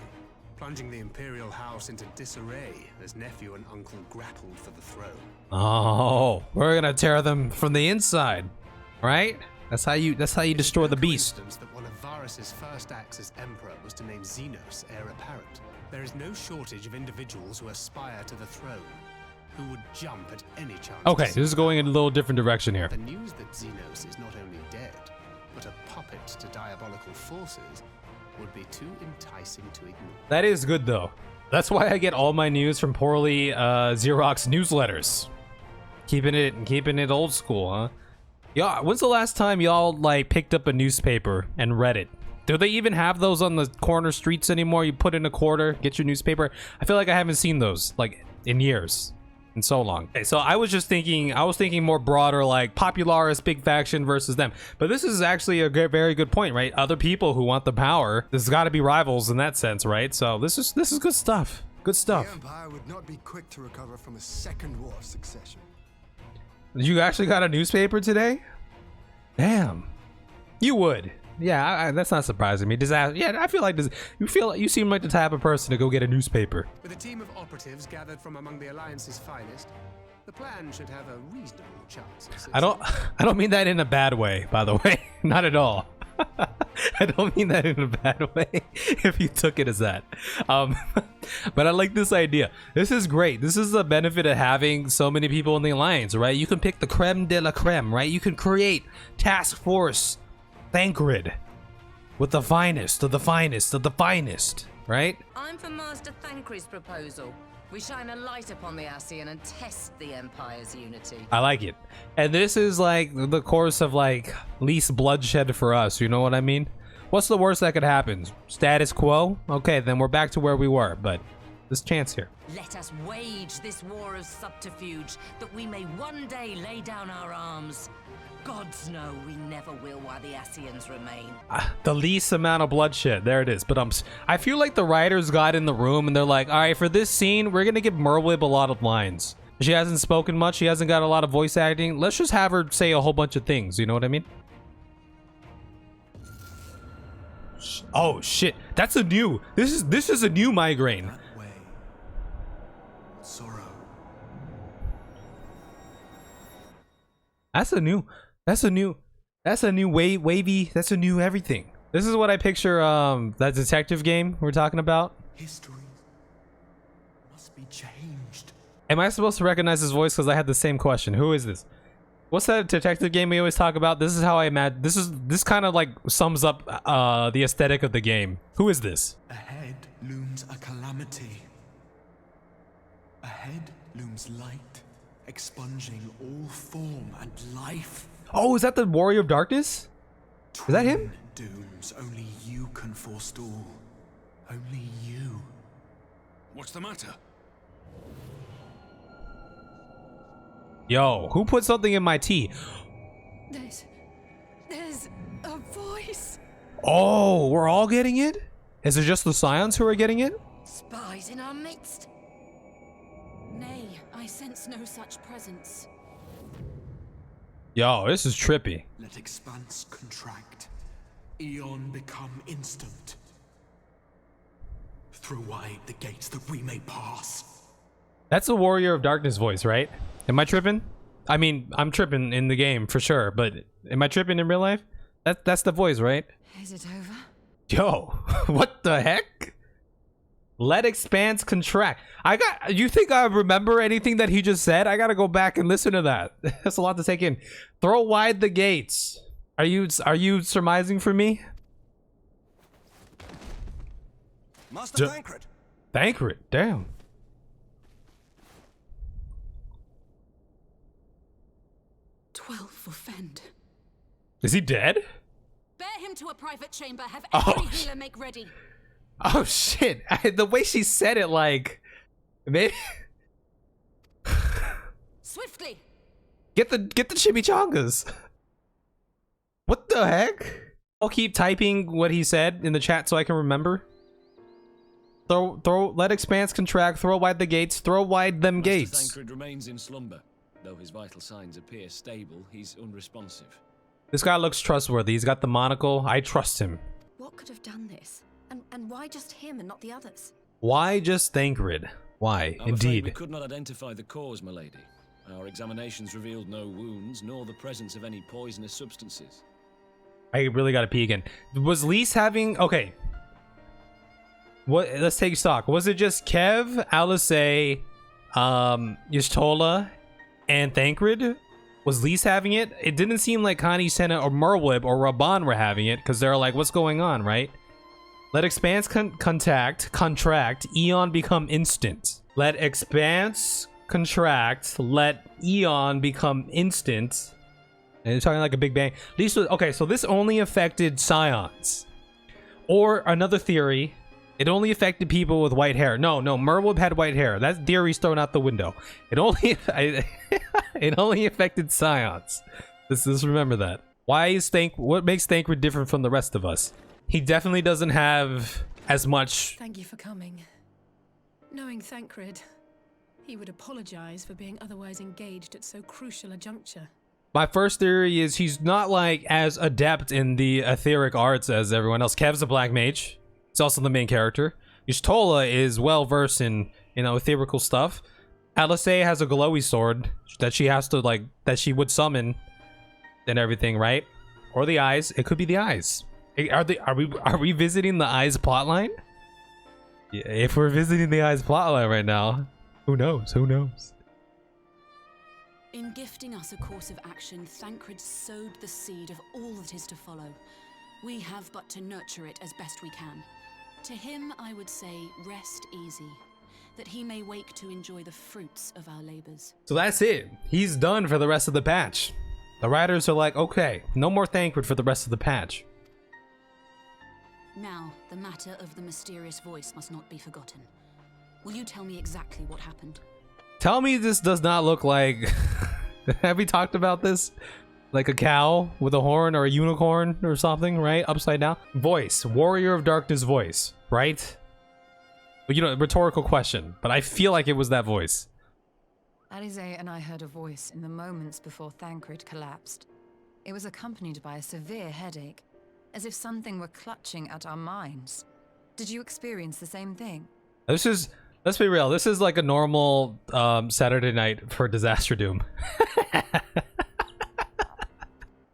plunging the Imperial House into disarray as nephew and uncle grappled for the throne. Oh, we're gonna tear them from the inside, right? That's how you destroy the beast. That one of Varus's first acts as emperor was to name Xenos heir apparent. There is no shortage of individuals who aspire to the throne, who would jump at any chance. Okay, this is going in a little different direction here. The news that Xenos is not only dead, but a puppet to diabolical forces would be too enticing to ignore. That is good though. That's why I get all my news from poorly Xerox newsletters. Keeping it old school, huh? Yeah, when's the last time y'all like picked up a newspaper and read it? Do they even have those on the corner streets anymore? You put in a quarter, get your newspaper. I feel like I haven't seen those like in years. In so long. Okay, so I was thinking more broader, like Popularis, big faction versus them. But this is actually a very good point, right? Other people who want the power. There's got to be rivals in that sense, right? So this is good stuff. Good stuff. The Empire would not be quick to recover from a second war of succession. You actually got a newspaper today? Damn. You would. Yeah, that's not surprising me. Yeah, I feel like this. You seem like the type of person to go get a newspaper. With a team of operatives gathered from among the Alliance's finest, the plan should have a reasonable chance of success. I don't mean that in a bad way, by the way. Not at all. I don't mean that in a bad way if you took it as that. But I like this idea. This is great. This is the benefit of having so many people in the alliance, right? You can pick the creme de la creme, right? You can create Task Force Thancred with the finest of the finest of the finest, right? I'm for Master Thancred's proposal. We shine a light upon the Ascian and test the Empire's unity. I like it. And this is like the course of like least bloodshed for us, you know what I mean? What's the worst that could happen? Status quo? Okay, then we're back to where we were, but there's chance here. Let us wage this war of subterfuge, that we may one day lay down our arms. Gods know we never will while the Ascians remain. The least amount of bloodshed. There it is. But I feel like the writers got in the room and they're like, all right, for this scene, we're going to give Merwib a lot of lines. She hasn't spoken much. She hasn't got a lot of voice acting. Let's just have her say a whole bunch of things. You know what I mean? Oh, shit. That's a new... This is a new migraine. Sorrow. That's a new wavy, that's a new everything. This is what I picture that detective game we're talking about. History must be changed. Am I supposed to recognize his voice? Because I had the same question. Who is this? What's that detective game we always talk about? This is how I imagine. This kind of like sums up the aesthetic of the game. Who is this? Ahead looms a calamity. Ahead looms light, expunging all form and life. Oh, is that the Warrior of Darkness? Is that him? Dooms only you can forestall. Only you. What's the matter? Yo, who put something in my tea? There's a voice. Oh, we're all getting it? Is it just the Scions who are getting it? Spies in our midst. Nay, I sense no such presence. Yo, this is trippy. Let expanse contract. Eon become instant. Throw wide the gates that we may pass. That's the Warrior of Darkness voice, right? Am I tripping? I mean, I'm tripping in the game for sure, but am I tripping in real life? That's the voice, right? Is it over? Yo, what the heck? Let expanse contract. You think I remember anything that he just said? I gotta go back and listen to that. That's a lot to take in. Throw wide the gates. Are you surmising for me? Master Thancred. Thancred, damn. Offend. Is he dead? Bear him to a private chamber. Have Oh, every healer make ready. Oh shit! The way she said it, like, maybe Swiftly. get the chimichangas. What the heck? I'll keep typing what he said in the chat so I can remember. Let expanse contract. Throw wide the gates. Throw wide them gates. Thancred remains in slumber. Though his vital signs appear stable, he's unresponsive. This guy looks trustworthy. He's got the monocle. I trust him. What could have done this? And why just him and not the others? Why just Thancred? Why? I'm afraid we could not identify the cause, my lady. Our examinations revealed no wounds, nor the presence of any poisonous substances. I really gotta pee again. Was Lise having... Okay. Let's take stock. Was it just Kev, Alisaie, Y'shtola, and Thancred? Was Lise having it? It didn't seem like Connie, Senna, or Merwib, or Raban were having it, because they're like, what's going on, right? Let expanse contract, Eon become instant. Let expanse contract, let Eon become instant. And you're talking like a big bang. Okay, so this only affected Scions. Or another theory, it only affected people with white hair. No, Merwib had white hair. That theory's thrown out the window. It only affected Scions. Let's remember that. What makes Thancred different from the rest of us? He definitely doesn't have as much... Thank you for coming. Knowing Thancred, he would apologize for being otherwise engaged at so crucial a juncture. My first theory is he's not like as adept in the etheric arts as everyone else. Kev's a black mage. He's also the main character. Y'shtola is well versed in, etherical stuff. Alisaie has a glowy sword that she has to that she would summon and everything, right? Or the eyes. It could be the eyes. Hey, are we visiting the Eyes plotline? Yeah, if we're visiting the Eyes plotline right now, who knows? Who knows? In gifting us a course of action, Thancred sowed the seed of all that is to follow. We have but to nurture it as best we can. To him, I would say, rest easy, that he may wake to enjoy the fruits of our labors. So that's it. He's done for the rest of the patch. The writers are like, okay, no more Thancred for the rest of the patch. Now, the matter of the mysterious voice must not be forgotten. Will you tell me exactly what happened? Tell me this does not look like... Have we talked about this? Like a cow with a horn or a unicorn or something, right? Upside down. Voice. Warrior of Darkness voice, right? You know, rhetorical question, but I feel like it was that voice. Alisaie and I heard a voice in the moments before Thancred collapsed. It was accompanied by a severe headache, as if something were clutching at our minds. Did you experience the same thing? This is, let's be real, this is like a normal Saturday night for Disaster Doom.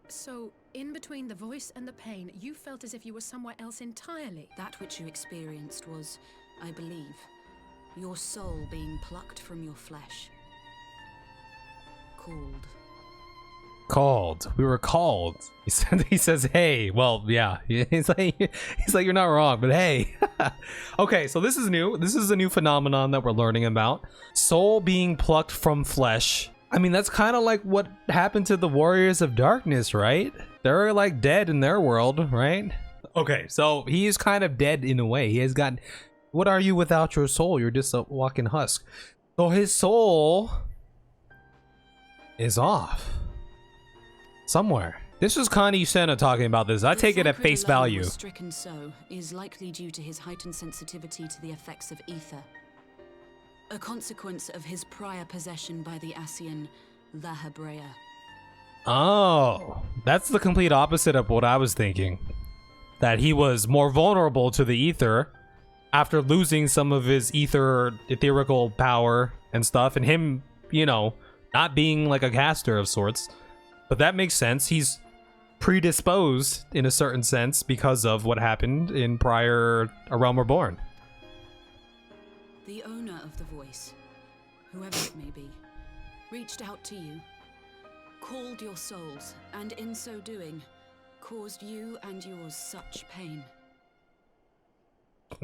So, in between the voice and the pain, you felt as if you were somewhere else entirely. That which you experienced was, I believe, your soul being plucked from your flesh. Called. We were called. He says, hey. Well, yeah. He's like, you're not wrong, but hey. Okay, so this is new. This is a new phenomenon that we're learning about. Soul being plucked from flesh. I mean, that's kind of like what happened to the Warriors of Darkness, right? They're like dead in their world, right? Okay, so he is kind of dead in a way. He has gotten... What are you without your soul? You're just a walking husk. So his soul is off somewhere. This was Connie Senna talking about this. I take it at face value. Stricken so is likely due to his heightened sensitivity to the effects of ether, a consequence of his prior possession by the Ascian, the Hebrea. Oh, that's the complete opposite of what I was thinking. That he was more vulnerable to the ether after losing some of his ethereal power and stuff, and him, you know, not being like a caster of sorts. But that makes sense. He's predisposed in a certain sense because of what happened in prior A Realm Reborn. The owner of the voice, whoever it may be, reached out to you, called your souls, and in so doing, caused you and yours such pain.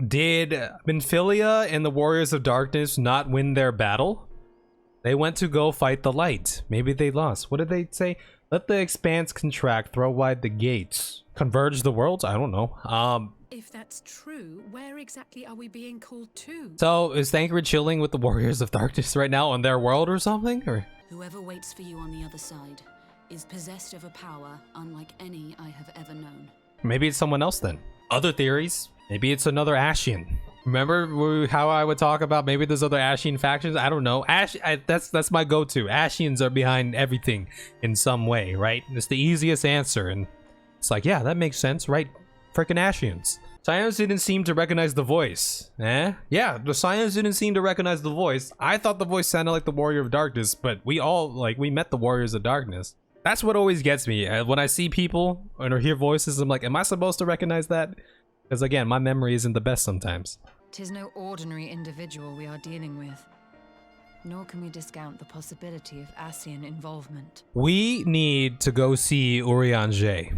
Did Minfilia and the Warriors of Darkness not win their battle? They went to go fight the light. Maybe they lost. What did they say? Let the expanse contract, throw wide the gates. Converge the worlds? I don't know. If that's true, where exactly are we being called to? So is Thancred chilling with the Warriors of Darkness right now on their world or something? Or Whoever waits for you on the other side is possessed of a power unlike any I have ever known. maybe it's someone else then. Other theories. Maybe it's another Ascian. Remember how I would talk about maybe there's other Ascian factions? I don't know. That's my go-to. Ascians are behind everything in some way, right? It's the easiest answer, and it's like, yeah, that makes sense, right? Freaking Ascians. Scions didn't seem to recognize the voice. Eh? Yeah, the Scions didn't seem to recognize the voice. I thought the voice sounded like the Warrior of Darkness, but we met the Warriors of Darkness. That's what always gets me. When I see people or hear voices, I'm like, am I supposed to recognize that? Because again, my memory isn't the best sometimes. 'Tis no ordinary individual we are dealing with. Nor can we discount the possibility of Ascian involvement. We need to go see Urianger.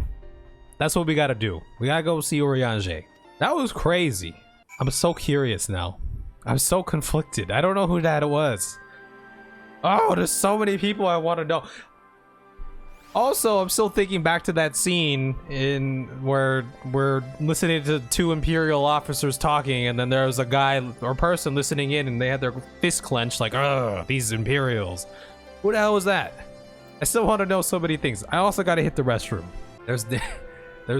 That's what we gotta do. We gotta go see Urianger. That was crazy. I'm so curious now. I'm so conflicted. I don't know who that was. Oh, there's so many people I want to know. Also, I'm still thinking back to that scene where we're listening to two Imperial officers talking, and then there was a guy or person listening in, and they had their fist clenched, like, ugh, these Imperials. Who the hell was that? I still want to know so many things. I also got to hit the restroom. There's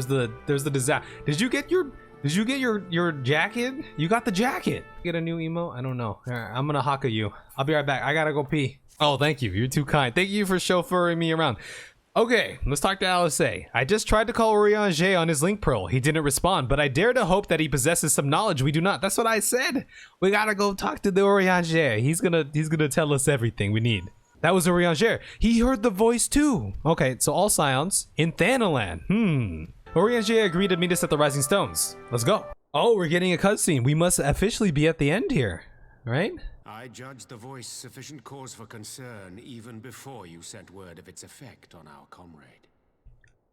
the disaster. Did you get your jacket? You got the jacket. Get a new emote? I don't know. All right, I'm gonna haka you. I'll be right back. I gotta go pee. Oh, thank you. You're too kind. Thank you for chauffeuring me around. Okay, let's talk to Alisaie. I just tried to call Urianger on his link pearl. He didn't respond, but I dare to hope that he possesses some knowledge we do not. That's what I said. We gotta go talk to the Urianger. He's gonna tell us everything we need. That was Urianger. He heard the voice too. Okay, so all Scions in Thanalan. Oriange agreed to meet us at the Rising Stones. Let's go. Oh, we're getting a cutscene. We must officially be at the end here, right? I judged the voice sufficient cause for concern even before you sent word of its effect on our comrade.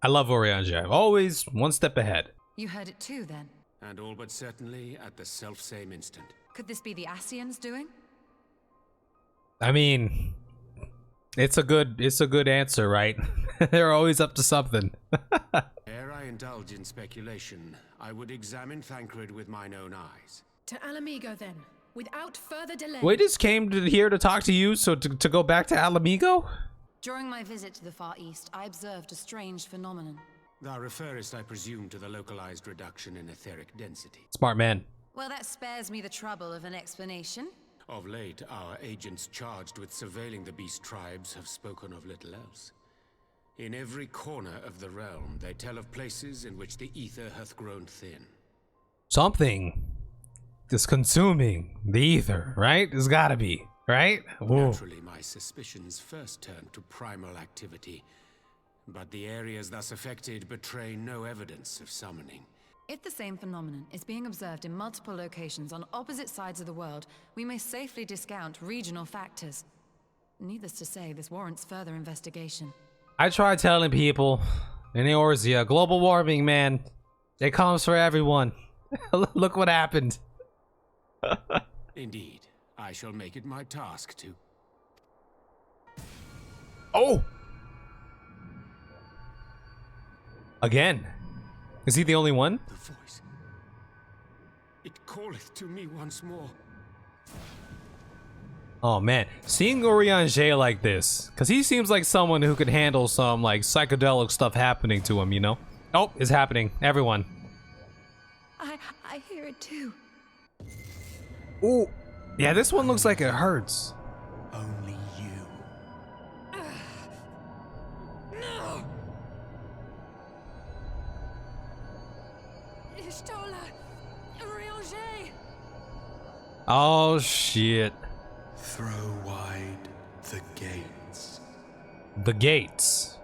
I love Oriange. Always one step ahead. You heard it too, then? And all but certainly at the self-same instant. Could this be the Ascians doing? I mean, it's a good answer, right? They're always up to something. Ere I indulge in speculation, I would examine Thancred with mine own eyes. To Alamigo, then, without further delay. We just came here to talk to you, so to go back to Alamigo? During my visit to the Far East, I observed a strange phenomenon. Thou referrest, I presume, to the localized reduction in etheric density. Smart man. Well, that spares me the trouble of an explanation. Of late, our agents charged with surveilling the beast tribes have spoken of little else. In every corner of the realm, they tell of places in which the ether hath grown thin. Something is consuming the ether, right? There's gotta be, right? Whoa. Naturally, my suspicions first turned to primal activity, but the areas thus affected betray no evidence of summoning. If the same phenomenon is being observed in multiple locations on opposite sides of the world, we may safely discount regional factors. Needless to say, this warrants further investigation. I tried telling people in Eorzea, global warming, man, it comes for everyone. Look what happened. Indeed, I shall make it my task to... Oh! Again? Is he the only one? The voice. It calleth to me once more. Oh man, seeing Oriange like this, because he seems like someone who could handle some like psychedelic stuff happening to him, you know? Oh, it's happening. Everyone. I hear it too. Ooh. Yeah, this one looks like it hurts. Only you. No! Ishtola! Oriange! Oh shit. Throw wide the gates. The gates.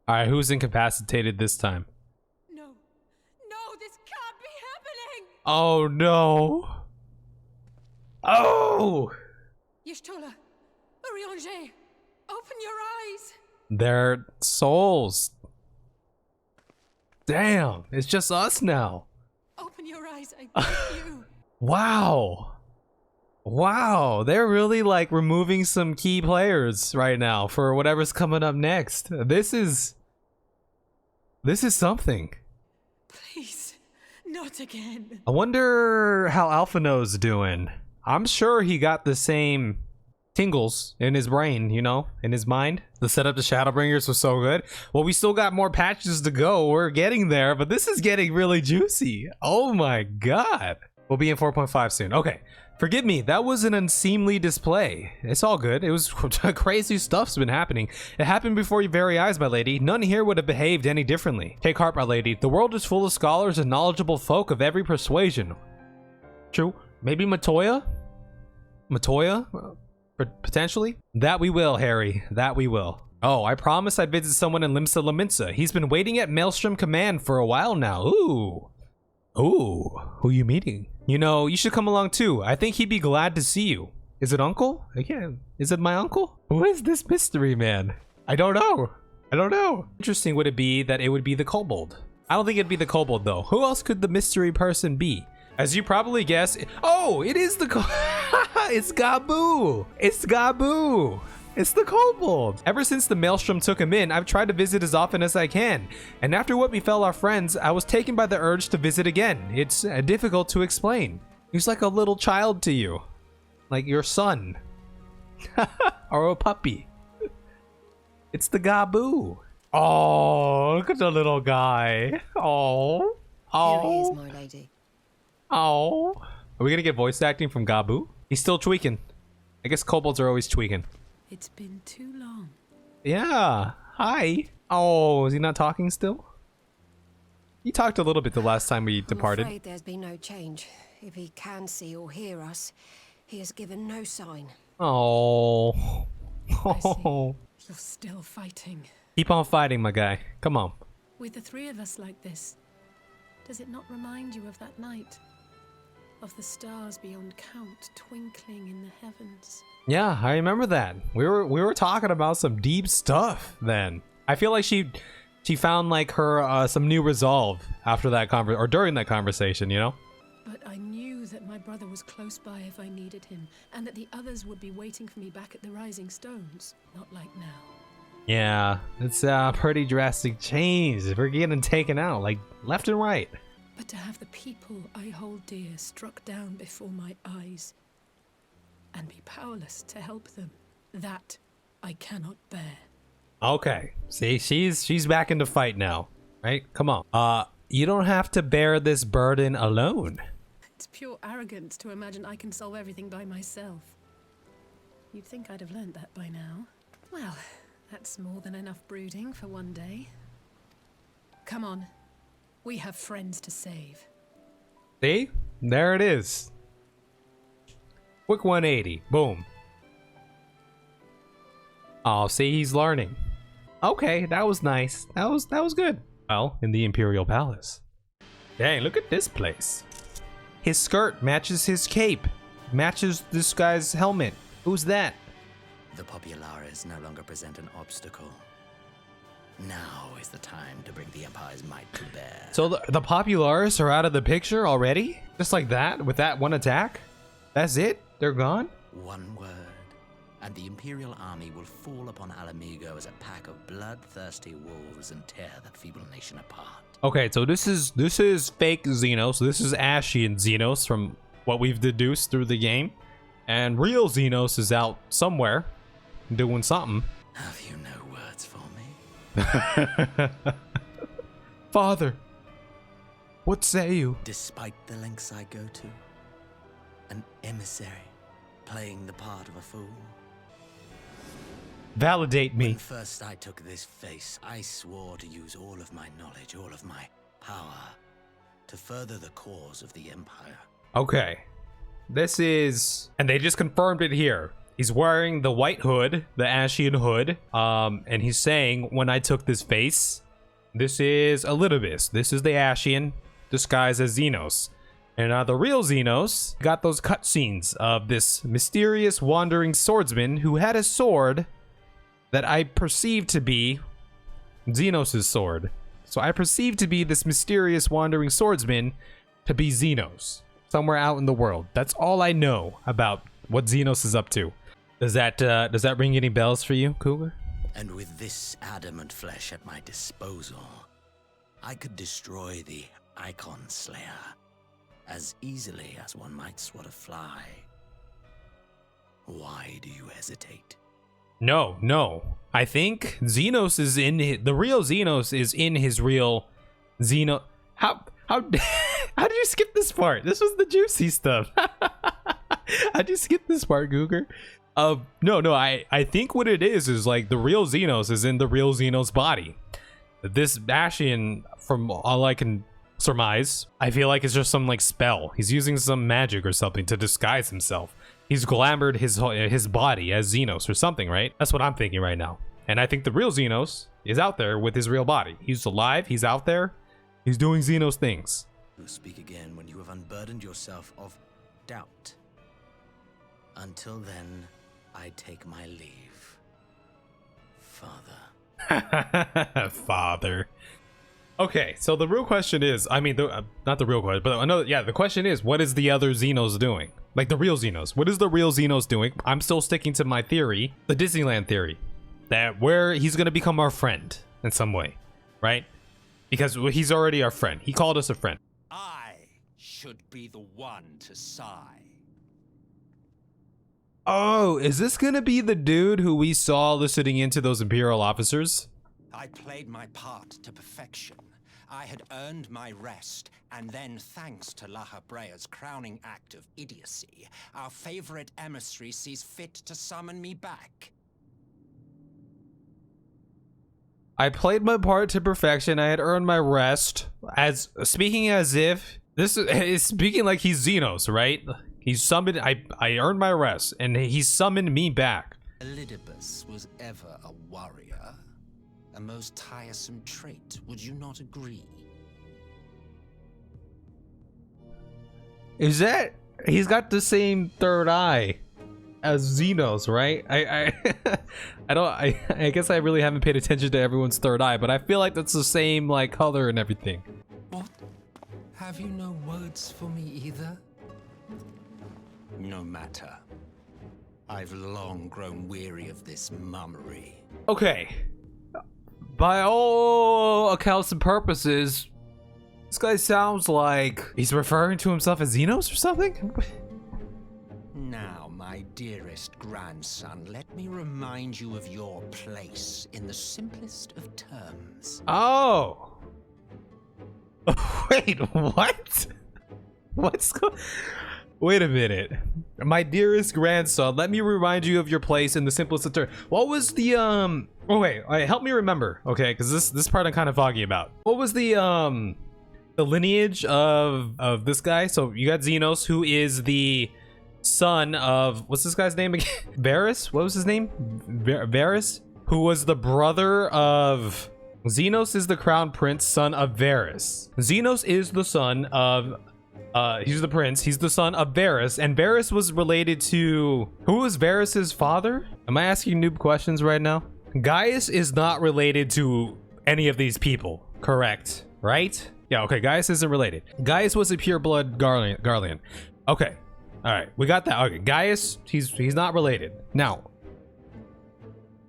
Alright, who's incapacitated this time? No, this can't be happening! Oh no. Oh! Y'shtola! Oriange! Open your eyes! Their souls. Damn, it's just us now. Open your eyes, I beg you. Wow. Wow, they're really like removing some key players right now for whatever's coming up next. This is something. Please, not again. I wonder how Alphino's doing. I'm sure he got the same tingles in his brain, you know, in his mind. The setup to Shadowbringers was so good. Well, we still got more patches to go. We're getting there, but this is getting really juicy. Oh my god. We'll be in 4.5 soon. Okay. Forgive me, that was an unseemly display. It's all good. It was crazy stuff's been happening. It happened before your very eyes, my lady. None here would have behaved any differently. Take heart, my lady. The world is full of scholars and knowledgeable folk of every persuasion. True. Maybe Matoya? Matoya? Potentially? That we will, Harry. That we will. Oh, I promised I'd visit someone in Limsa Laminsa. He's been waiting at Maelstrom Command for a while now. Ooh. Ooh. Who you meeting? You know, you should come along too. I think he'd be glad to see you. Is it uncle? Again, is it my uncle? Who is this mystery man? I don't know. I don't know. Interesting would it be that it would be the kobold. I don't think it'd be the kobold though. Who else could the mystery person be? As you probably guess, oh, it is the it's Gabu. It's Gabu. It's the kobold. Ever since the Maelstrom took him in, I've tried to visit as often as I can. And after what befell our friends, I was taken by the urge to visit again. It's difficult to explain. He's like a little child to you. Like your son. Or a puppy. It's the Gabu. Oh, look at the little guy. Oh. Oh. Here he is, my lady. Oh. Are we gonna get voice acting from Gabu? He's still tweaking. I guess kobolds are always tweaking. It's been too long. Yeah. Hi. Oh, is he not talking still? He talked a little bit the last time we departed. I'm afraid there's been no change. If he can see or hear us, he has given no sign. Oh. Oh. You're still fighting. Keep on fighting, my guy. Come on. With the three of us like this, does it not remind you of that night? Of the stars beyond count twinkling in the heavens? Yeah, I remember that. We were talking about some deep stuff then. I feel like she found like her some new resolve after that or during that conversation, you know? But I knew that my brother was close by if I needed him, and that the others would be waiting for me back at the Rising Stones, not like now. Yeah, it's a pretty drastic change. We're getting taken out, like, left and right. But to have the people I hold dear struck down before my eyes, and be powerless to help them, that I cannot bear. Okay, see, she's back in the fight now, right? Come on. You don't have to bear this burden alone. It's pure arrogance to imagine I can solve everything by myself. You'd think I'd have learned that by now. Well, that's more than enough brooding for one day. Come on. We have friends to save. See? There it is. Quick 180. Boom. Oh, see, he's learning. Okay, that was nice. That was good. Well, in the Imperial Palace. Dang, look at this place. His skirt matches his cape. Matches this guy's helmet. Who's that? The Populares no longer present an obstacle. Now is the time to bring the Empire's might to bear. So the Populares are out of the picture already? Just like that? With that one attack? That's it? They're gone? One word, and the Imperial army will fall upon Alamigo as a pack of bloodthirsty wolves and tear that feeble nation apart. Okay, so this is fake Xenos. This is Ascian Xenos from what we've deduced through the game. And real Xenos is out somewhere doing something. Have you no words for me? Father, what say you? Despite the lengths I go to, an emissary playing the part of a fool. Validate me. When first I took this face, I swore to use all of my knowledge, all of my power, to further the cause of the Empire. Okay. This is... And they just confirmed it here. He's wearing the white hood, the Ascian hood. And he's saying, when I took this face, this is Elidibus. This is the Ascian disguised as Xenos. And the real Xenos got those cutscenes of this mysterious wandering swordsman who had a sword that I perceived to be Xenos' sword. So I perceived to be this mysterious wandering swordsman to be Xenos. Somewhere out in the world. That's all I know about what Xenos is up to. Does that ring any bells for you, Cougar? And with this adamant flesh at my disposal, I could destroy the Icon Slayer as easily as one might swat a fly. Why do you hesitate? No. I think Xenos is in the real Xenos is in his real Xeno. How did you skip this part? This was the juicy stuff. How'd you skip this part, Cougar? No, I think what it is like the real Xenos is in the real Xenos body. This Ascian, from all I can surmise, I feel like it's just some like spell. He's using some magic or something to disguise himself. He's glamored his body as Xenos or something, right? That's what I'm thinking right now. And I think the real Xenos is out there with his real body. He's alive, he's out there, he's doing Xenos things. You'll speak again when you have unburdened yourself of doubt. Until then, I take my leave. Father. Father. Okay, so the real question is, I mean, not the real question, but the question is, what is the other Xenos doing? Like the real Xenos. What is the real Xenos doing? I'm still sticking to my theory, the Disneyland theory, that where he's going to become our friend in some way, right? Because he's already our friend. He called us a friend. I should be the one to sigh. Oh, is this going to be the dude who we saw listening into those Imperial officers? I played my part to perfection. I had earned my rest, and then, thanks to La Habrea's crowning act of idiocy, our favorite emissary sees fit to summon me back. I played my part to perfection. I had earned my rest. Speaking as if this is speaking like he's Xenos, right? He's summoned. I earned my rest, and he summoned me back. Elidibus was ever a warrior. A most tiresome trait, would you not agree? Is that he's got the same third eye as Xenos, right? I guess I really haven't paid attention to everyone's third eye, but I feel like that's the same like color and everything. What? Have you no words for me either? No matter. I've long grown weary of this mummery. Okay. By all accounts and purposes, this guy sounds like he's referring to himself as Xenos or something? Now, my dearest grandson, let me remind you of your place in the simplest of terms. Oh. Wait, what? What's going? Wait a minute. My dearest grandson, let me remind you of your place in the simplest of terms. What was the oh wait, help me remember, okay? Because this part I'm kind of foggy about. What was the lineage of this guy? So you got Xenos, who is the son of, what's this guy's name again? Varys? What was his name? Varys? Who was the brother of... Xenos is the crown prince, son of Varys. Xenos is the son of... he's the prince. He's the son of Varys, and Varys was related to... Who was Varys's father? Am I asking noob questions right now? Gaius is not related to any of these people, correct? Right? Yeah, okay, Gaius isn't related. Gaius was a pureblood Garlean. Okay, all right, we got that. Okay, Gaius, he's not related. Now,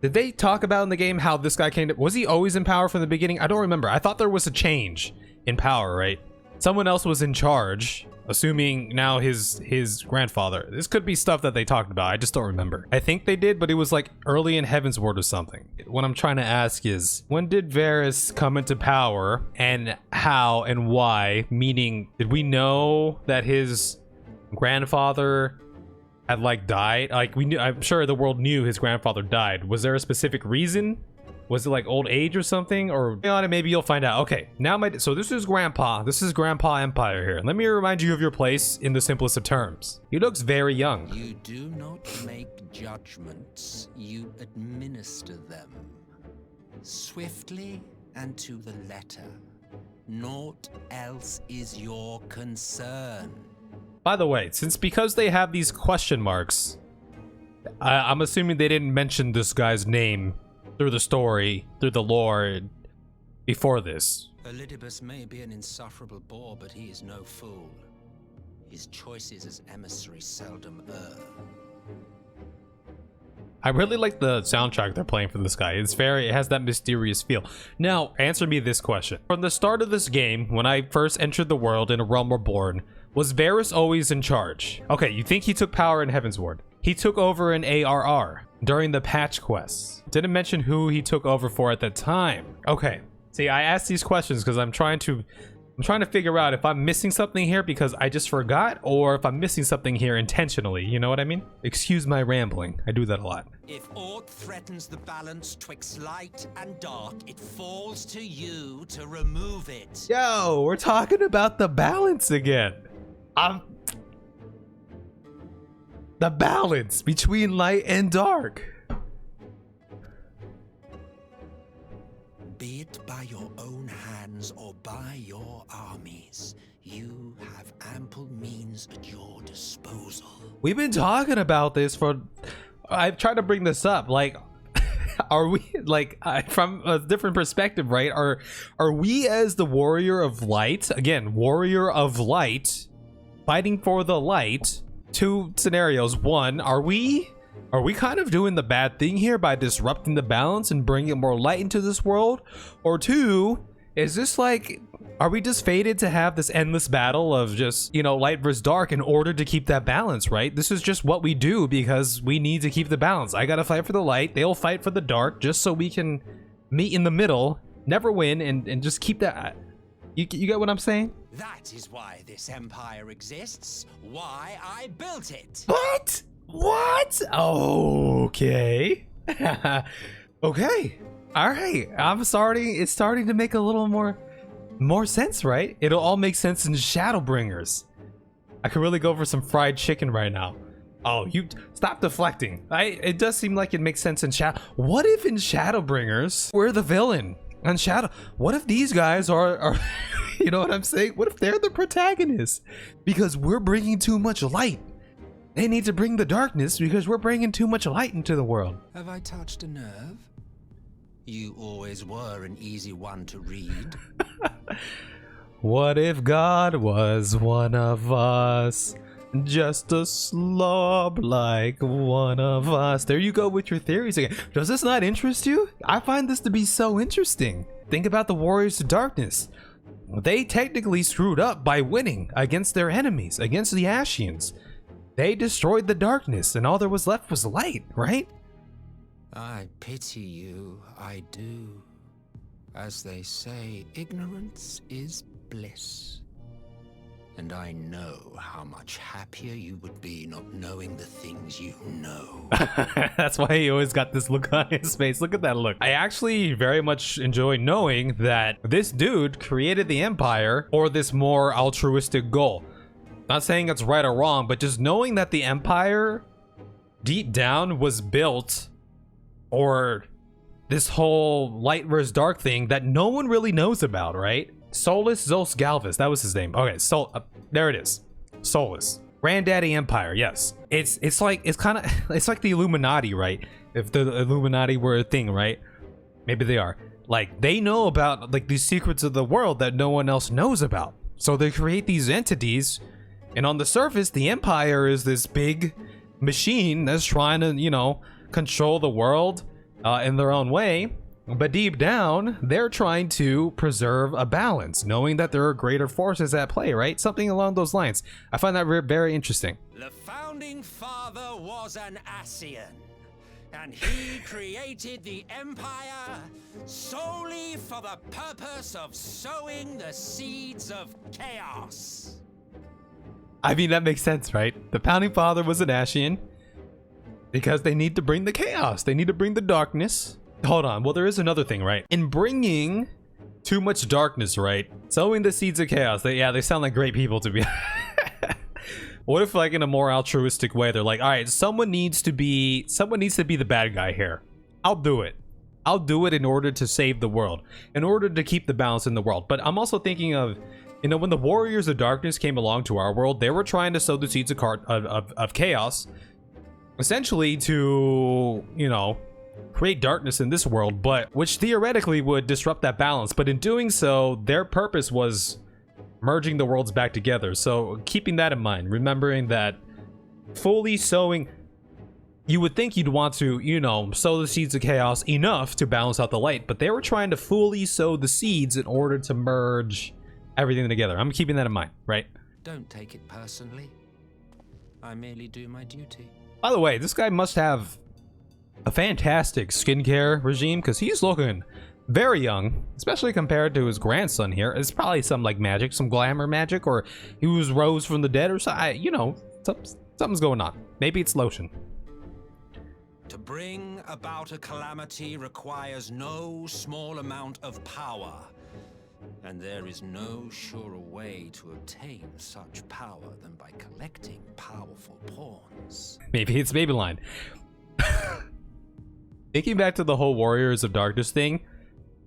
did they talk about in the game how this guy came to... Was he always in power from the beginning? I don't remember. I thought there was a change in power, right? Someone else was in charge, assuming now his grandfather. This could be stuff that they talked about. I just don't remember. I think they did, but it was like early in Heavensward or something. What I'm trying to ask is, when did Varys come into power, and how and why? Meaning, did we know that his grandfather had like died? Like, we knew, I'm sure the world knew his grandfather died. Was there a specific reason? Was it like old age or something? Or maybe you'll find out. Okay, now so this is Grandpa. This is Grandpa Empire here. Let me remind you of your place in the simplest of terms. He looks very young. You do not make judgments, you administer them. Swiftly and to the letter. Naught else is your concern. By the way, because they have these question marks, I'm assuming they didn't mention this guy's name through the story, through the lore, before this. Elidibus may be an insufferable bore, but he is no fool. His choices as emissary seldom err. I really like the soundtrack they're playing for this guy. It has that mysterious feel. Now, answer me this question. From the start of this game, when I first entered the world in A Realm Reborn, was Varys always in charge? Okay, you think he took power in Heavensward. He took over in ARR during the patch quests. Didn't mention who he took over for at that time. Okay, see, I asked these questions because I'm trying to figure out if I'm missing something here because I just forgot, or if I'm missing something here intentionally. You know what I mean? Excuse my rambling. I do that a lot. If aught threatens the balance twixt light and dark, it falls to you to remove it. Yo, we're talking about the balance again. The balance between light and dark. Be it by your own hands or by your armies, you have ample means at your disposal. We've been talking about this for... I've tried to bring this up, like... Are we, like, from a different perspective, right? Are we as the warrior of light, again, warrior of light, fighting for the light? Two scenarios. One, are we kind of doing the bad thing here by disrupting the balance and bringing more light into this world? Or two, is this like, are we just fated to have this endless battle of just, you know, light versus dark in order to keep that balance, right? This is just what we do because we need to keep the balance. I gotta fight for the light, they'll fight for the dark, just so we can meet in the middle, never win, and just keep that. You get what I'm saying? That is why this empire exists, why I built it. What? What? Okay. Okay. All right. It's starting to make a little more sense, right? It'll all make sense in Shadowbringers. I could really go for some fried chicken right now. Oh, you stop deflecting. It does seem like it makes sense in Shadow. What if in Shadowbringers we're the villain? On Shadow, what if these guys are you know what I'm saying? What if they're the protagonists? Because we're bringing too much light. They need to bring the darkness because we're bringing too much light into the world. Have I touched a nerve? You always were an easy one to read. What if God was one of us? Just a slob like one of us. There you go with your theories again. Does this not interest you? I find this to be so interesting. Think about the Warriors of Darkness. They technically screwed up by winning against their enemies, against the Ascians. They destroyed the darkness and all there was left was light, right? I pity you, I do. As they say, ignorance is bliss. And I know how much happier you would be not knowing the things you know. That's why he always got this look on his face. Look at that look. I actually very much enjoy knowing that this dude created the Empire for this more altruistic goal. Not saying it's right or wrong, but just knowing that the Empire deep down was built or this whole light versus dark thing that no one really knows about, right? Solus Zos Galvus, that was his name. Okay, there it is. Solus. Granddaddy Empire, yes. It's like the Illuminati, right? If the Illuminati were a thing, right? Maybe they are. Like, they know about like these secrets of the world that no one else knows about. So they create these entities, and on the surface, the Empire is this big machine that's trying to, you know, control the world in their own way. But deep down, they're trying to preserve a balance, knowing that there are greater forces at play, right? Something along those lines. I find that very interesting. The founding father was an Ascian, and he created the Empire solely for the purpose of sowing the seeds of chaos. I mean, that makes sense, right? The founding father was an Ascian because they need to bring the chaos. They need to bring the darkness. Hold on. Well, there is another thing, right? In bringing too much darkness, right? Sowing the seeds of chaos. They sound like great people to be. What if, like, in a more altruistic way, they're like, all right, someone needs to be the bad guy here. I'll do it. I'll do it in order to save the world, in order to keep the balance in the world. But I'm also thinking of, you know, when the Warriors of Darkness came along to our world, they were trying to sow the seeds of chaos, essentially to, you know, create darkness in this world, but which theoretically would disrupt that balance. But in doing so, their purpose was merging the worlds back together. So keeping that in mind, remembering that fully sowing, you would think you'd want to, you know, sow the seeds of chaos enough to balance out the light, but they were trying to fully sow the seeds in order to merge everything together. I'm keeping that in mind, right? Don't take it personally. I merely do my duty. By the way, this guy must have a fantastic skincare regime because he's looking very young, especially compared to his grandson here. It's probably some like magic, some glamour magic, or he was rose from the dead or something. You know, something's going on. Maybe it's lotion. To bring about a calamity requires no small amount of power, and there is no surer way to obtain such power than by collecting powerful pawns. Maybe it's Maybelline. Thinking back to the whole Warriors of Darkness thing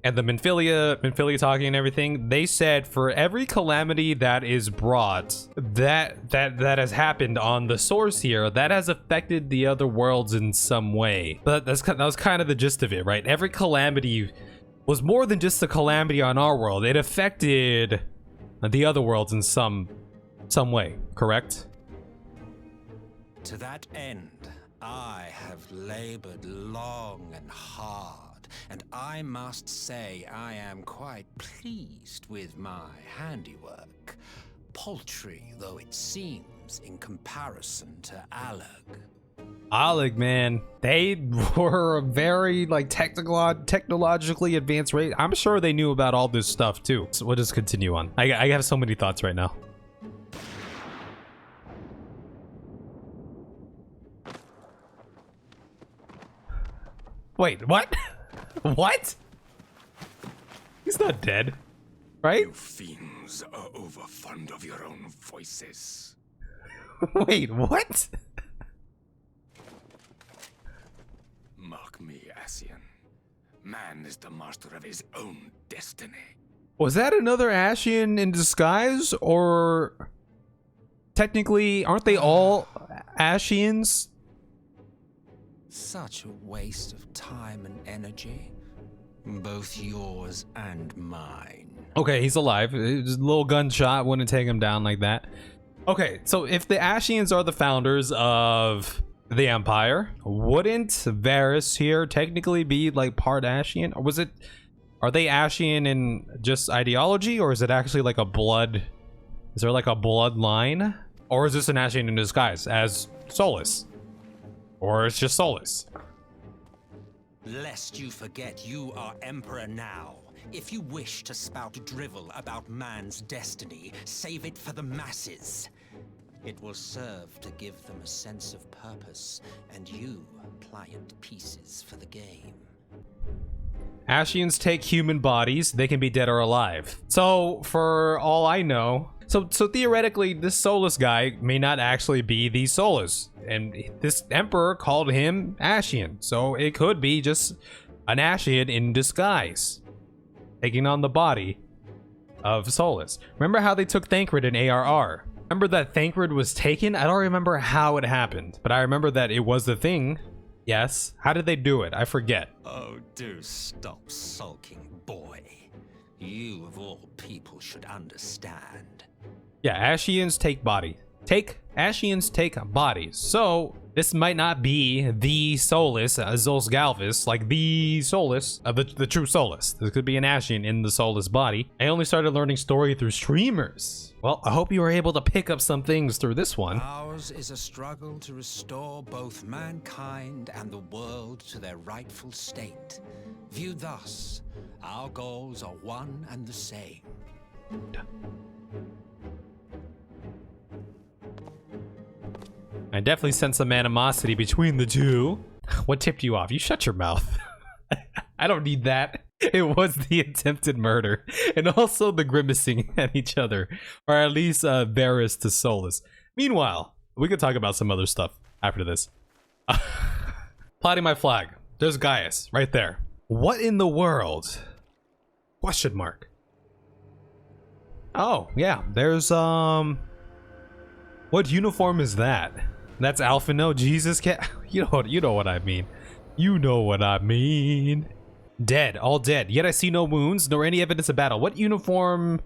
and the Minfilia talking and everything, they said for every calamity that is brought, that has happened on the source here, that has affected the other worlds in some way. But that was kind of the gist of it, right? Every calamity was more than just a calamity on our world. It affected the other worlds in some way, correct? To that end, I have labored long and hard, and I must say I am quite pleased with my handiwork, paltry though it seems in comparison to Alec. Man, they were a very like technologically advanced race. I'm sure they knew about all this stuff too. So we'll just continue on. I have so many thoughts right now. Wait, what? What? He's not dead, right? You fiends are overfond of your own voices. Wait, what? Mock me, Ascian. Man is the master of his own destiny. Was that another Ascian in disguise? Or technically, aren't they all Ascians? Such a waste of time and energy. Both yours and mine. Okay, he's alive. Just a little gunshot wouldn't take him down like that. Okay, so if the Ascians are the founders of the Empire, wouldn't Varys here technically be like part Ascian? Or was it, are they Ascian in just ideology, or is it actually like a blood, is there like a bloodline? Or is this an Ascian in disguise as Solus? Or it's just Solus? Lest you forget you are Emperor now. If you wish to spout drivel about man's destiny, save it for the masses. It will serve to give them a sense of purpose, and you pliant pieces for the game. Ascians take human bodies. They can be dead or alive. So, for all I know, so theoretically, this Solus guy may not actually be the Solus, and this Emperor called him Ascian. So it could be just an Ascian in disguise, taking on the body of Solus. Remember how they took Thancred in ARR? Remember that Thancred was taken? I don't remember how it happened, but I remember that it was the thing. Yes. How did they do it? I forget. Oh, do stop sulking, boy. You of all people should understand. Yeah, Ascians take body. Ascians take bodies. So this might not be the Solus, Zos Galvis, like the Solus, the true Solus. This could be an Ascian in the Solus body. I only started learning story through streamers. Well, I hope you were able to pick up some things through this one. Ours is a struggle to restore both mankind and the world to their rightful state. Viewed thus, our goals are one and the same. I definitely sense some animosity between the two. What tipped you off? You shut your mouth. I don't need that. It was the attempted murder and also the grimacing at each other, or at least Varys to Solus. Meanwhile, we could talk about some other stuff after this. Plotting my flag. There's Gaius right there. What in the world? Question mark. Oh, yeah. There's what uniform is that? That's Alphino. Jesus, you know what I mean. You know what I mean. Dead, all dead. Yet I see no wounds, nor any evidence of battle. What uniform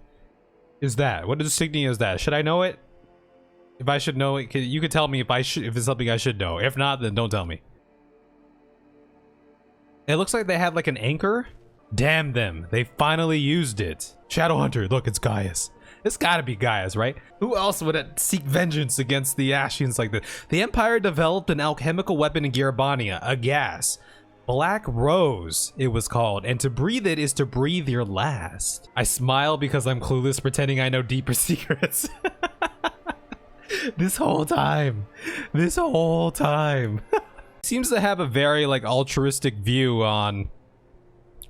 is that? What insignia is that? Should I know it? If I should know it, you could tell me if it's something I should know. If not, then don't tell me. It looks like they had like an anchor. Damn them. They finally used it. Shadowhunter, look, it's Gaius. It's gotta be Gaius, right? Who else would seek vengeance against the Ascians like this? The Empire developed an alchemical weapon in Garabania, a gas. Black Rose, it was called, and to breathe it is to breathe your last. I smile because I'm clueless, pretending I know deeper secrets. This whole time. Seems to have a very like altruistic view on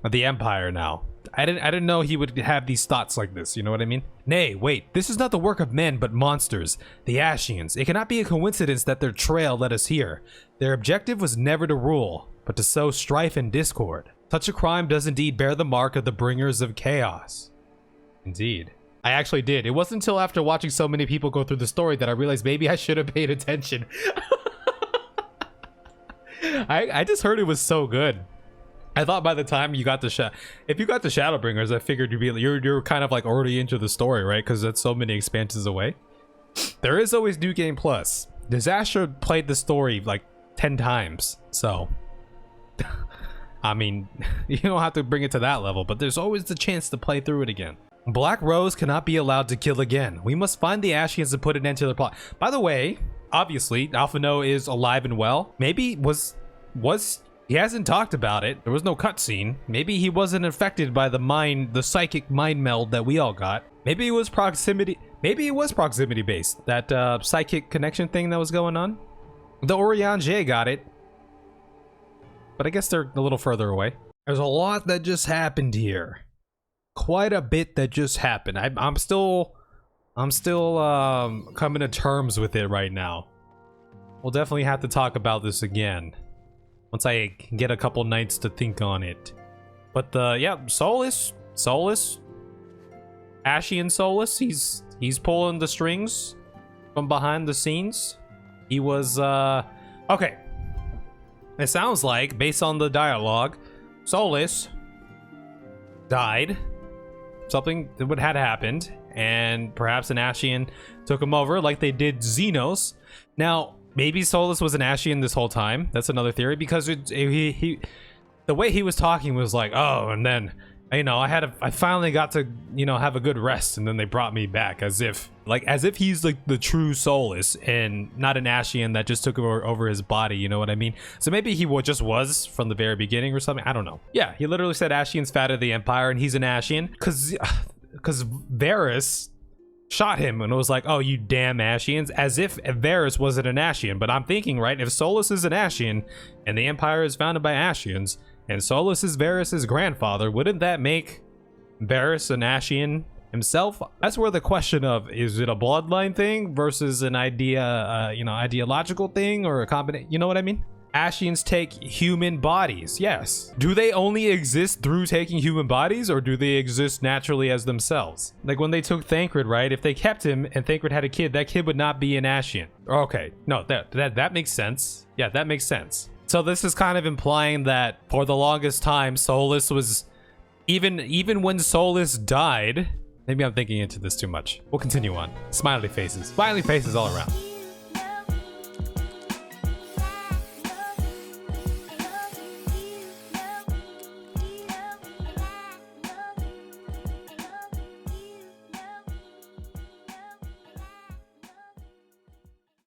the Empire now. I didn't know he would have these thoughts like this, you know what I mean? Nay, wait, this is not the work of men, but monsters, the Ascians. It cannot be a coincidence that their trail led us here. Their objective was never to rule, but to sow strife and discord. Such a crime does indeed bear the mark of the bringers of chaos. Indeed. I actually did. It wasn't until after watching so many people go through the story that I realized maybe I should have paid attention. I just heard it was so good. I thought by the time you got the if you got the Shadowbringers, I figured you're kind of like already into the story, right? Because that's so many expansions away. There is always New Game Plus. Disaster played the story like 10 times, so I mean, you don't have to bring it to that level, but there's always the chance to play through it again. Black Rose cannot be allowed to kill again. We must find the Ascians and put an end to their plot. By the way, obviously, Alphino is alive and well. Maybe was he hasn't talked about it. There was no cutscene. Maybe he wasn't affected by the psychic mind meld that we all got. Maybe it was proximity. Maybe it was proximity based. That psychic connection thing that was going on. The Oriange got it, but I guess they're a little further away. There's a lot that just happened here. Quite a bit that just happened. I'm still coming to terms with it right now. We'll definitely have to talk about this again once I can get a couple nights to think on it. But yeah, Solus, Ascian Solus, he's pulling the strings from behind the scenes. He was okay. It sounds like, based on the dialogue, Solus died. Something that had happened, and perhaps an Ascian took him over, like they did Xenos. Now, maybe Solus was an Ascian this whole time. That's another theory, because the way he was talking was like, oh, and then, you know, I finally got to, you know, have a good rest, and then they brought me back, as if he's like the true Solus and not an Ascian that just took over his body, you know what I mean? So maybe he just was from the very beginning or something. I don't know. Yeah, he literally said Ascian's fat of the Empire, and he's an Ascian because Varys shot him and was like, oh, you damn Ascians, as if Varys wasn't an Ascian. But I'm thinking, right, if Solus is an Ascian and the Empire is founded by Ascians, and Solus is Varys' grandfather, wouldn't that make Varys an Ascian himself? That's where the question of, is it a bloodline thing versus an ideological thing, or a combination? You know what I mean? Ascians take human bodies, yes. Do they only exist through taking human bodies, or do they exist naturally as themselves? Like when they took Thancred, right? If they kept him and Thancred had a kid, that kid would not be an Ascian. Okay, no, that makes sense. Yeah, that makes sense. So this is kind of implying that for the longest time, Solus was, even when Solus died, maybe I'm thinking into this too much. We'll continue on. Smiley faces all around.